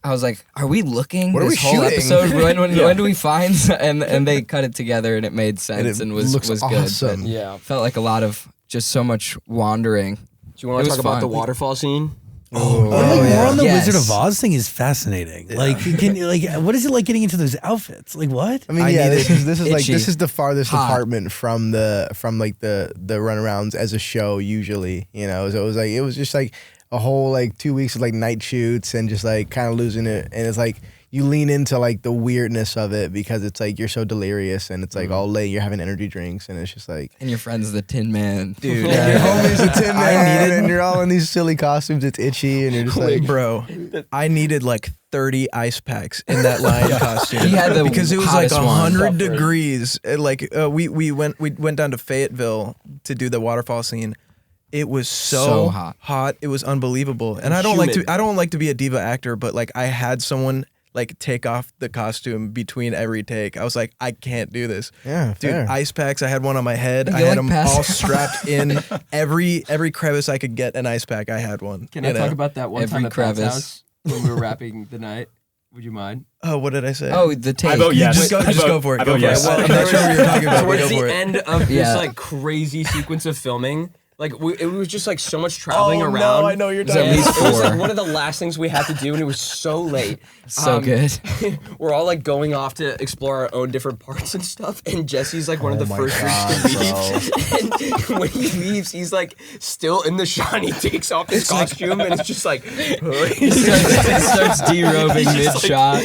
I was like, are we looking What are this we whole shooting? episode? When do we find, and they cut it together and it made sense and was looks good. awesome. But Yeah. felt like a lot of just so much wandering. Do you want It to was talk about fun. the waterfall scene? More yeah. on the Yes. Wizard of Oz thing is fascinating. Like, what is it like getting into those outfits? Like, what? I mean, I yeah, needed this is like itchy, this is the farthest hot. department from the runarounds as a show usually, you know. So it was just like a whole like 2 weeks of like night shoots and just like kind of losing it, and it's like you lean into like the weirdness of it because it's like you're so delirious and it's like all late, you're having energy drinks, and it's just like, And your friend's the Tin Man. Dude, your homie's a tin man, and you're all in these silly costumes. It's itchy, and you're just like, bro, I needed like 30 ice packs in that lion costume. He had the because it was like hottest one. 100 degrees. We went down to Fayetteville to do the waterfall scene. It was so hot. It was unbelievable. And I don't like to be a diva actor, but like I had someone like take off the costume between every take. I was like, I can't do this. yeah, Dude, fair. ice packs. I had one on my head. You I had like them pass all out. strapped in. Every crevice I could get an ice pack. I had one. Can you I talk know? about that one Every time at Pat's crevice. house when we were wrapping the night? Would you mind? Oh, what did I say? Oh, the take. I vote yes. Just go for it. I Go vote for yes. it. Well, I'm not sure what you're talking about. But Towards go the for it. end of this Yeah. like crazy sequence of filming, like it was just like so much traveling Oh, around. no, I know what you're There's talking at And least it was like four. one of the last things we had to do, and it was so late. So good. We're all like going off to explore our own different parts and stuff, and Jesse's like one of the my first ones to leave. And when he leaves, he's like still in the shot. And he takes off his costume, and it's just like He starts derobing mid-shot.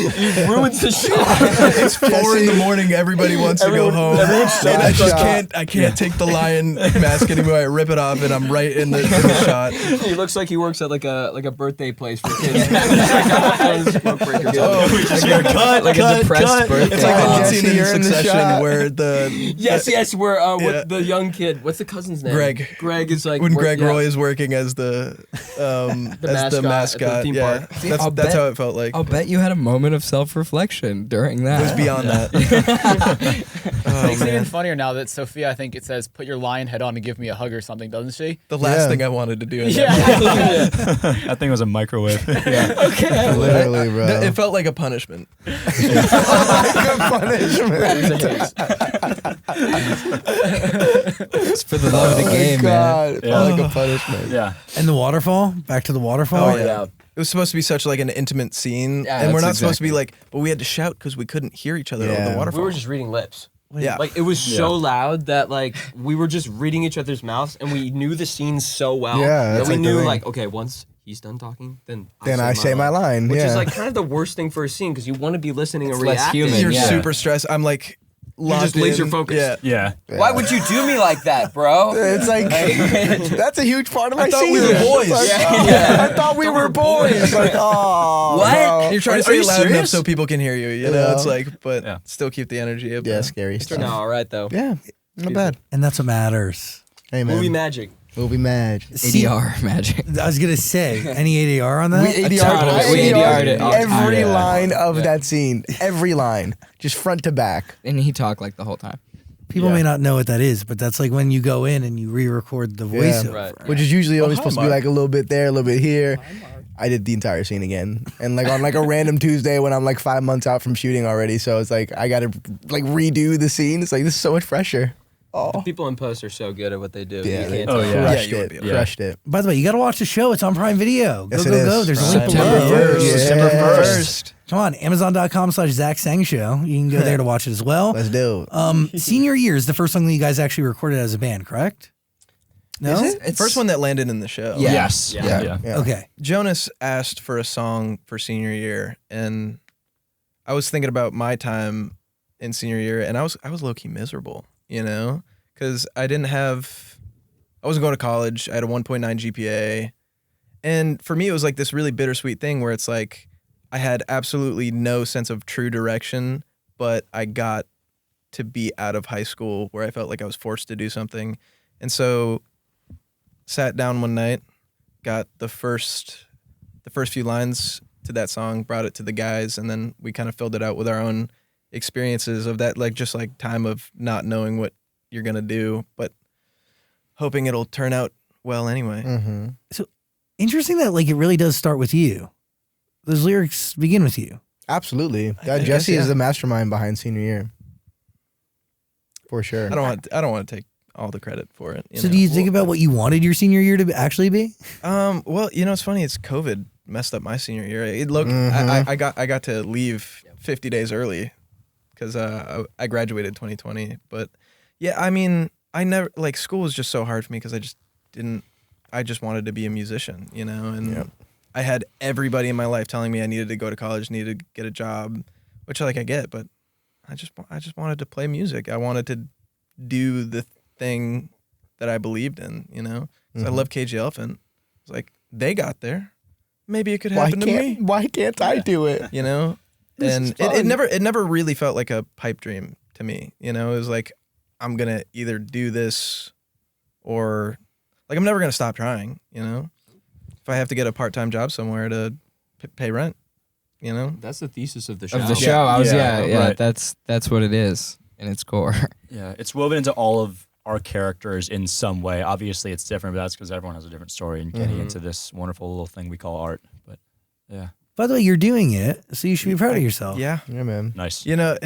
ruins the shot. It's 4 in the morning. Everybody wants to go home. And I just can't. I can't take the lion mask anymore. I rip it off, and I'm right in the shot. He looks like he works at like a birthday place for kids. He's like got one of those smoke breakers on. Like a depressed birthday. It's like that Jesse, scene in you're in the Succession shot. where the Yes, where Yeah. with the young kid. What's the cousin's name? Greg. Greg is like when work- Greg yeah. Roy is working as the mascot at the theme yeah, park. See, I'll that's bet- how it felt like. I'll bet you had a moment of self-reflection during that. It was beyond that. Makes it even man. funnier now that Sophia, I think it says, put your lion head on and give me a hug or something, doesn't she? The last Yeah. thing I wanted to do. in Yeah. that That thing was a microwave. Literally, bro. It felt like a punishment. punishment. Grab his hands. It's for the love of the game, man. God, it felt like a punishment. Yeah. And the waterfall. Back to the waterfall. Oh yeah. It was supposed to be such like an intimate scene, Yeah, and we're not that's supposed to be exactly- like, but we had to shout because we couldn't hear each other over Yeah. the We waterfall. We were just reading lips. yeah, Like it was so loud that like we were just reading each other's mouths, and we knew the scenes so well Yeah, that that's we like the knew thing. like, okay, once he's done talking, then I say my line. which yeah. is like kind of the worst thing for a scene because you want to be listening and It's less reacting. human, you're yeah. super stressed. I'm like, just locked in. laser focused. Yeah. Yeah. Why would you do me like that, bro? It's like that's a huge part of my thought we season. were boys. It's like, Yeah. I thought we were boys. Like, oh, What? no. You're trying to Are say you it loud enough serious? so people can hear you. You know, Yeah. it's like, but Yeah. still keep the energy up. Yeah, there. scary Turned stuff. out all right though. Yeah, not bad. And that's what matters. Hey man, Movie magic. movie mad. ADR magic. I was gonna say, any ADR on that? We totally- we ADR'd it. every Yeah. line of that scene. Every line, just front to back. And he talked like the whole time. People may not know what that is, but that's like when you go in and you re-record the voiceover. Right. Which is usually only hi, supposed to be Mark. like a little bit there, a little bit here. I did the entire scene again, and like on like a random Tuesday when I'm like 5 months out from shooting already, so it's like I gotta like redo the scene. It's like this is so much pressure. Oh, People in post are so good at what they do. yeah, You they can't Oh, tell. yeah. crushed you would it, be able to. crushed it. By the way, you got to watch the show. It's on Prime Video. Go, Yes, go, it go. is. There's a link September below. 1st. Yeah. September 1st. Come on, Amazon.com/zachsang show. You can go there to watch it as well. Let's do it. Senior Year is the first song that you guys actually recorded as a band, correct? No? Is it? It's First one that landed in the show. Yeah. Yes. Yeah. Yeah. Okay. Jonas asked for a song for senior year, and I was thinking about my time in senior year, and I was low key miserable, you know, because I wasn't going to college. I had a 1.9 GPA, and for me, it was like this really bittersweet thing where it's like I had absolutely no sense of true direction, but I got to be out of high school where I felt like I was forced to do something, and so sat down one night, got the first few lines to that song, brought it to the guys, and then we kind of filled it out with our own experiences of that, like just like time of not knowing what you're gonna do, but hoping it'll turn out well anyway. Mm-hmm. Interesting that like it really does start with you. Those lyrics begin with you. Absolutely. I guess, Jesse yeah. is the mastermind behind senior year. For sure. I don't want to take all the credit for it. So do you think about what you wanted your senior year to actually be? Well, you know, it's funny. It's COVID messed up my senior year. Mhm. I got to leave 50 days early because I graduated 2020. But yeah, I mean, I never like school was just so hard for me because I just wanted to be a musician, you know, and Yep. I had everybody in my life telling me I needed to go to college, needed to get a job, which like I get, but I just wanted to play music. I wanted to do the thing that I believed in, you know. So I Mhm. love Cage the Elephant. It's like they got there. Maybe it could Why happen to me, can't I do it? you know. This And is it never really felt like a pipe dream to me, you know. It was like I'm gonna either do this or like I'm never gonna stop trying, you know. If I have to get a part-time job somewhere to pay rent, you know. That's the thesis of the show. Of the show. I was right. that's what it is in its core. Yeah, it's woven into all of our characters in some way. Obviously, it's different, but that's because everyone has a different story and getting into this wonderful little thing we call art. But yeah, By the way, you're doing it, so you should be proud of yourself. Yeah, Yeah, man. nice. you know.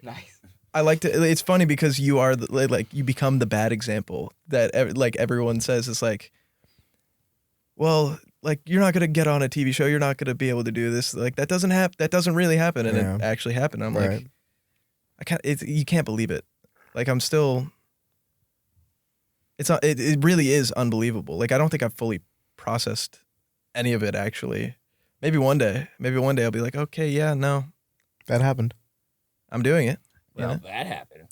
Nice. I like to. It's funny because you are like you become the bad example that like everyone says. It's like, well, like you're not gonna get on a TV show. You're not gonna be able to do this. Like that doesn't happen. That doesn't really happen, and Yeah. it actually happened. I'm Right. like, I can't. You can't believe it. Like I'm still. It's not. It really is unbelievable. Like I don't think I've fully processed any of it actually. Maybe one day I'll be like, okay, yeah, no, That happened. I'm doing it. you Well, know? that happened.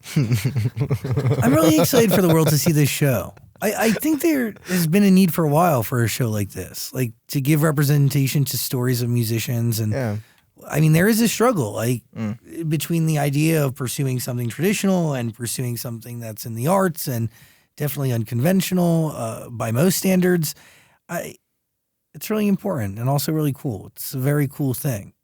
I'm really excited for the world to see this show. I think there has been a need for a while for a show like this, like to give representation to stories of musicians. And Yeah. I mean, there is a struggle like Mm. between the idea of pursuing something traditional and pursuing something that's in the arts and definitely unconventional by most standards. It's really important and also really cool. It's a very cool thing.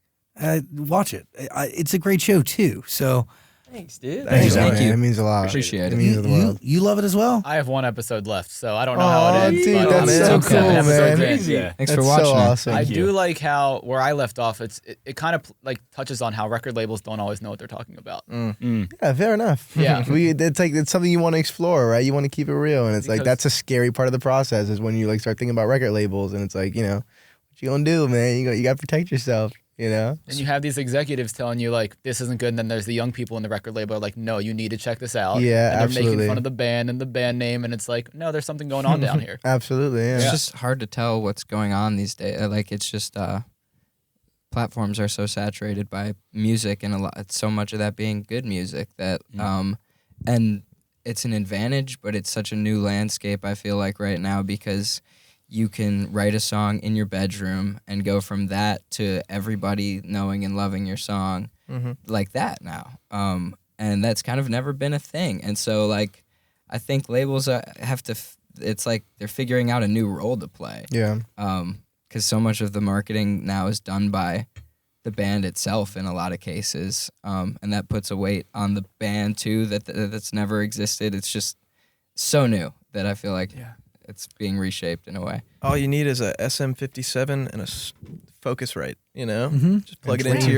Watch it. It's a great show too. So Thanks, dude. Thanks, Thank man. you. It means a lot. Appreciate It it. mean- means the world. You love it as well? I have one episode left, so I don't know Oh, how it ends. dude, but that's I'm so I'm cool, 7 episodes man. in. Yeah. Thanks That's for watching. so awesome. I Thank do you. like how where I left off. It kind of like touches on how record labels don't always know what they're talking about. Yeah, fair enough. Yeah. It's something you want to explore, right? You want to keep it real, and it's like Because- that's a scary part of the process is when you like start thinking about record labels, and it's like what you gonna do, man? You got to protect yourself, And you have these executives telling you like this isn't good, and then there's the young people in the record label are like, no, you need to check this out. Yeah, and they're absolutely. making fun of the band and the band name, and it's like, no, there's something going on down here. Absolutely, yeah. It's just hard to tell what's going on these days. Like it's just platforms are so saturated by music and so much of that being good music that and it's an advantage, but it's such a new landscape I feel like right now because you can write a song in your bedroom and go from that to everybody knowing and loving your song like that now. And that's kind of never been a thing. And so like I think labels have to it's like they're figuring out a new role to play. Yeah. Because so much of the marketing now is done by the band itself in a lot of cases, and that puts a weight on the band too that's never existed. It's just so new that I feel like it's being reshaped in a way. All you need is a SM57 and a Focusrite. Mhm. Just plug it And into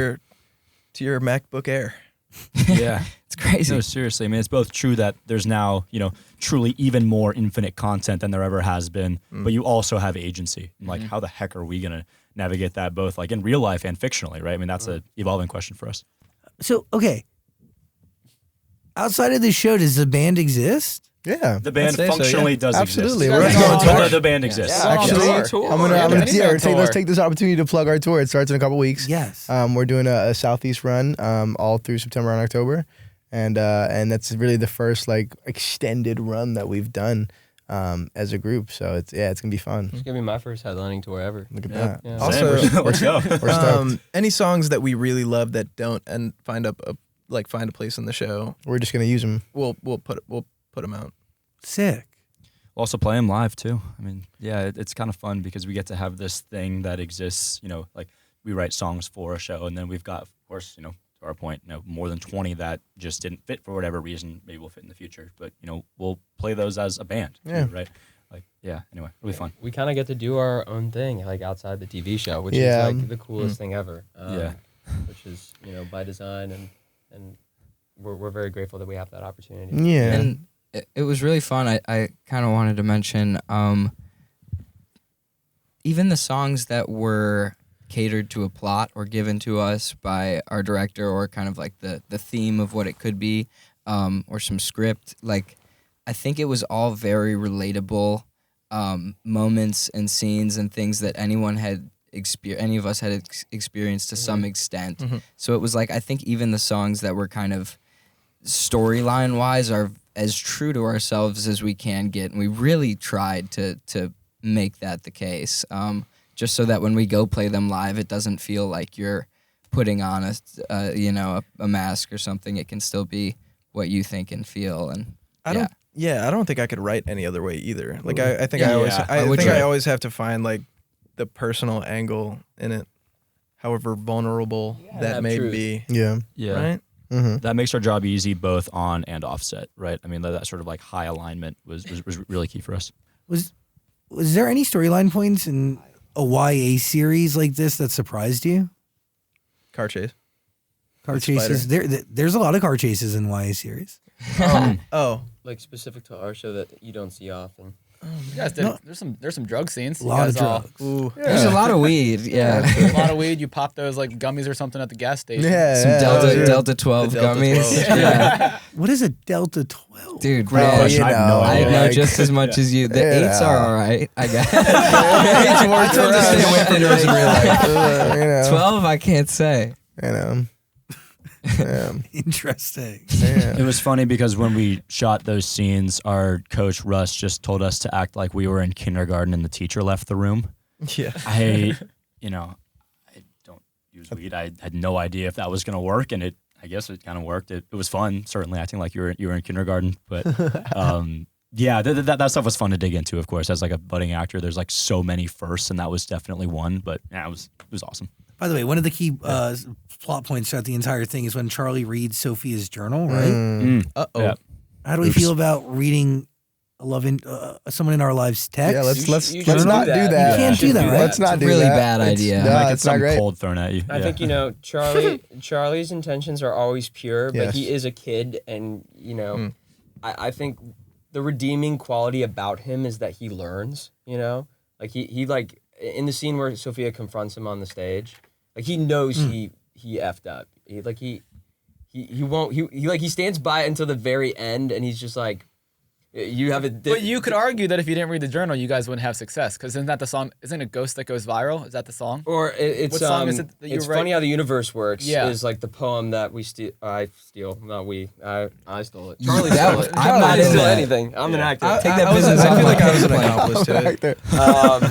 your MacBook Air. Yeah. It's crazy. No, seriously. I mean, it's both true that there's now, truly even more infinite content than there ever has been, but you also have agency. And, like, how the heck are we going to navigate that both, like, in real life and fictionally, right? I mean, that's an evolving question for us. So, okay. Outside of this show, does the band exist? Yeah. The band I'd say so, functionally yeah. does Absolutely. exist. We're actually on But tour. the band exists. Yeah. Actually, on tour. I'm gonna Yeah, let's take this opportunity to plug our tour. It starts in a couple weeks. Yes. We're doing a southeast run all through September and October, and that's really the first like extended run that we've done as a group. So it's gonna be fun. It's gonna be my first headlining tour ever. Look at that. Yeah. Also, Let's go. We're stoked. any songs that we really love that don't and find a place in the show, We're just gonna use them. we'll put them out. Sick. We'll also play them live too. I mean, yeah, it's kind of fun because we get to have this thing that exists, like we write songs for a show and then we've got, of course, to our point, more than 20 that just didn't fit for whatever reason. Maybe we'll fit in the future, but, we'll play those as a band, too, Yeah. right? Like, yeah, anyway, it'll be fun. We kind of get to do our own thing, like outside the TV show, which Yeah. is like the coolest thing ever. Yeah. Which is by design, and we're very grateful that we have that opportunity. Yeah. And it was really fun. I kind of wanted to mention even the songs that were catered to a plot or given to us by our director or kind of like the theme of what it could be or some script. Like, I think it was all very relatable moments and scenes and things that any of us had experienced to some extent. So it was like, I think even the songs that were kind of storyline wise are as true to ourselves as we can get, and we really tried to make that the case, just so that when we go play them live, it doesn't feel like you're putting on a mask or something. It can still be what you think and feel, and I don't think I could write any other way either. Like I think Yeah. I always Yeah. I would think I try. always have to find like the personal angle in it, however vulnerable that have may truth. be. Yeah. Yeah. Right? Mm-hmm. That makes our job easy both on and offset, right? I mean, that sort of like high alignment was really key for us. Was there any storyline points in a YA series like this that surprised you? Car chase. Car With chases. There's a lot of car chases in YA series. Oh, Like specific to our show that you don't see often. You guys did, there's some drug scenes. A You lot of guys all- drugs. ooh. there's a lot of weed. Yeah, a lot of weed. You pop those like gummies or something at the gas station. Yeah. some Delta 12 The Delta gummies. 12. Yeah, What is a Delta 12? dude. Great man, question. I have no I idea. know like- just as much as you. The Yeah. 8s are all right, I guess. It's more I told to you to stay away from those in real life. 12. 12, I can't say. Yeah. Interesting. Yeah. It was funny because when we shot those scenes, our coach Russ just told us to act like we were in kindergarten and the teacher left the room. Yeah. I don't use weed. I had no idea if that was going to work, and I guess it kind of worked. It was fun, certainly acting like you were in kindergarten, but yeah, that stuff was fun to dig into. Of course, as like a budding actor, there's like so many firsts, and that was definitely one. But yeah, it was awesome. By the way, one of the key plot points throughout the entire thing is when Charlie reads Sophia's journal, right? Uh-oh. Yeah. How do we feel about reading someone in our lives text? Yeah, let's You not shouldn't do do that. that. You can't do that, right? Let's not It's a do really that. bad idea. No, Might get it's not something great. cold thrown at you. I think Charlie's intentions are always pure, but Yes. he is a kid, and I think the redeeming quality about him is that he learns. Like he like in the scene where Sophia confronts him on the stage, like he knows he effed up. He stands by it until the very end, and he's just like, you have a. But you could argue that if you didn't read the journal, you guys wouldn't have success. Because isn't that the song? Isn't it Ghost that goes viral? Is that the song? Or it's What song is it that you it's write? funny how the universe works. Yeah. Is like the poem that I stole. Not we. I stole it. Yeah, Charlie that stole was- it. I'm Charlie not didn't in steal that. anything. I'm an actor. Take that I business feel off like my I was an plate. accomplice to it.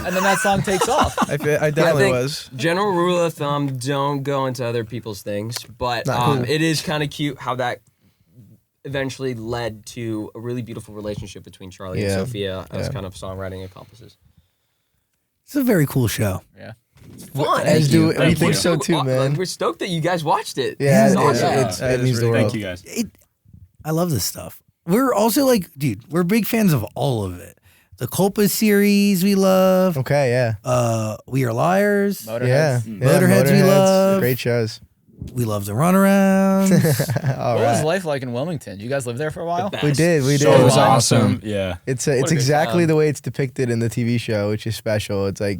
And then that song takes off. I definitely think was. General rule of thumb: don't go into other people's things. But Not cool. it is kind of cute how that eventually led to a really beautiful relationship between Charlie and Yeah. Sophia as Yeah. kind of songwriting accomplices. It's a very cool show. Yeah. Fun. As do we Thank think you. so too, man. We're stoked that you guys watched it. Yeah, This is it awesome. it means the world. Thank you guys. I love this stuff. We're also like, dude, we're big fans of all of it. The Culpa series we love. Okay, yeah. We Are Liars. Motorhead. Yeah. Motorheads we love. Great shows. We love the Runarounds. All What was right. life like in Wilmington? You guys lived there for a while? We did. So It was fun. awesome. Yeah. It's a good exactly time. the way it's depicted in the TV show, which is special. It's like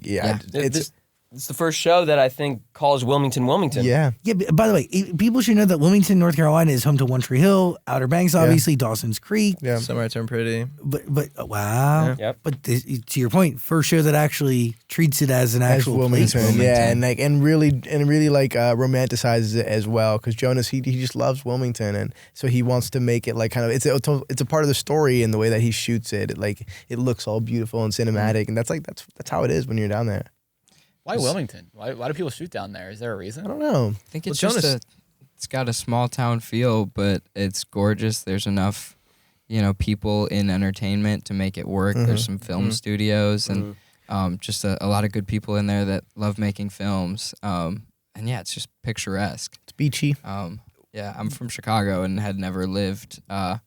It's the first show that I think calls Wilmington. yeah. Yeah, by the way, people should know that Wilmington, North Carolina is home to One Tree Hill, Outer Banks, obviously, Dawson's Creek. Yeah. Summer I Turned Pretty. But wow. Yep. But to your point, first show that actually treats it as an As actual place. Wilmington, yeah, and really romanticizes it as well because Jonas he just loves Wilmington, and so he wants to make it like kind of it's a part of the story in the way that he shoots it. It looks all beautiful and cinematic, and that's how it is when you're down there. Why Wilmington? Why do people shoot down there? Is there a reason? I don't know. I think it's Well, just Jonas- it's got a small town feel, but it's gorgeous. There's enough, people in entertainment to make it work. There's some film studios and just a lot of good people in there that love making films. And yeah, it's just picturesque. It's beachy. Yeah, I'm from Chicago and had never lived on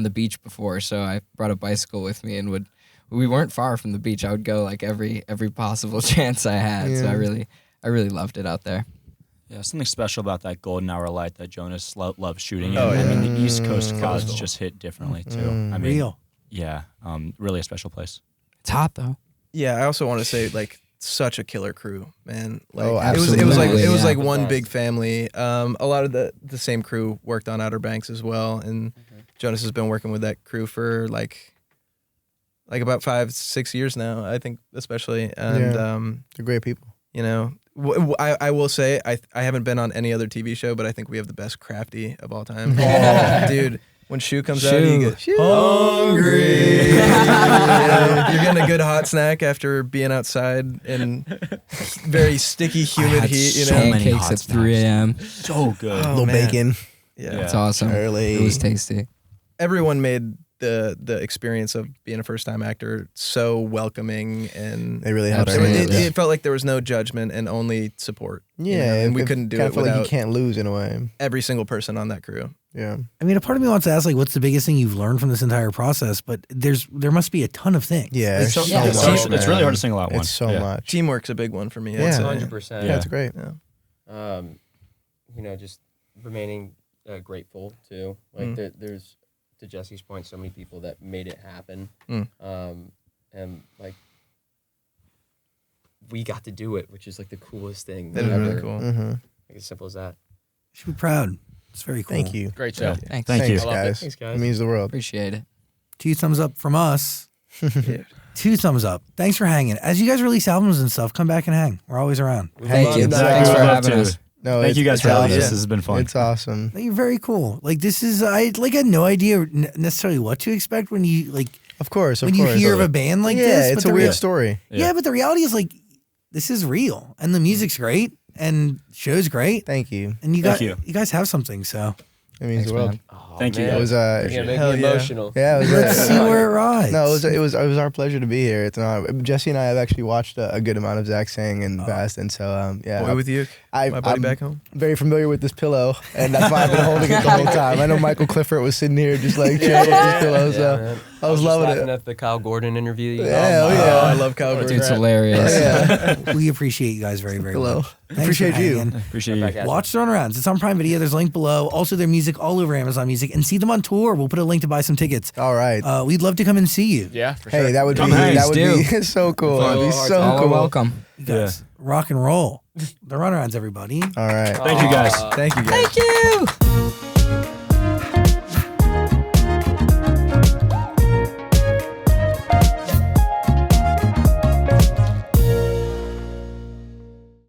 the beach before, so I brought a bicycle with me and we weren't far from the beach. I would go like every possible chance I had. So Yeah. I really loved it out there. Yeah, something special about that golden hour light that Jonas loves shooting. Oh, in. yeah. I mean, the East Coast clouds just hit differently too. I mean, Real. yeah, really a special place. It's hot though. Yeah, I also want to say like such a killer crew, man. Like Oh, it was like absolutely, like yeah. one big family. A lot of the same crew worked on Outer Banks as well, and Jonas has been working with that crew for like about 5-6 years now, I think, especially. And They're great people. I will say I haven't been on any other TV show, but I think we have the best crafty of all time. Dude, when Shu comes out, he goes hungry. You're getting a good hot snack after being outside in very sticky, humid heat. so many Pancakes hot at 3 snacks. a.m. So good. Oh, Little man. bacon. Yeah. It's awesome. Early. It was tasty. Everyone made the experience of being a first time actor so welcoming, and They really helped. Absolutely. it felt like there was no judgment and only support. Yeah, and we couldn't do kinda it feel like without you can't lose in a way. every single person on that crew. Yeah. I mean, a part of me wants to ask, like, what's the biggest thing you've learned from this entire process? But there must be a ton of things. Yeah. Like, It's so- so It's, much, it's really man. hard to single out one. It's so Yeah. much. Teamwork's a big one for me. Yeah. I'd say. 100%. Yeah, it's great. Yeah. Just remaining grateful too. Like there's, to Jesse's point, so many people that made it happen. And like we got to do it, which is like the coolest thing. That is ever. really cool. Mm-hmm. Like as simple as that. You should be proud. It's very cool. Thank you. Great show. Thanks. Thank you. Thanks, I loved it. guys. Thanks, guys. It means the world. Appreciate it. 2 thumbs up from us. Yeah. 2 thumbs up. Thanks for hanging. As you guys release albums and stuff, come back and hang. We're always around. Thank you. you. Thanks for Love having to. us. No, Thank you guys it's for having awesome. us. This has been fun. It's awesome. You're very cool. Like, this is, I had no idea necessarily what to expect when you, like, Of course. when you hear of a band like this. yeah, it's but a the weird story. Yeah, but the reality is, like, this is real. And the music's great. And show's great. Thank you. And you Thank got you guys have something, so It means Thanks, the world. man. Thank you, man. It was You're making Hell me yeah. emotional. yeah. It was, Let's see where it rides. No, it was our pleasure to be here. It's an honor. Jesse and I have actually watched a good amount of zachsang and bass, and so yeah. Boy with you, my buddy I'm back home. very familiar with this pillow, and that's why I've been holding it the whole time. I know Michael Clifford was sitting here just like chilling with this pillow, so man. I was just loving laughing it. at the Kyle Gordon interview. That you Yeah, got. oh, yeah. Oh, I love Kyle Gordon. Dude's hilarious. Yeah. We appreciate you guys very, very Hello. much. Thanks Appreciate for you. hanging. Appreciate Back you. at you. Watch Runarounds. It's on Prime Video. There's a link below. Also, their music all over Amazon Music. And see them on tour. We'll put a link to buy some tickets. All right. We'd love to come and see you. Yeah, for sure. Hey, that would be Please do. so cool. That'd be so All are cool. welcome. You guys, rock and roll. The Runarounds, everybody. All right. Thank you guys. Thank you guys. Thank you.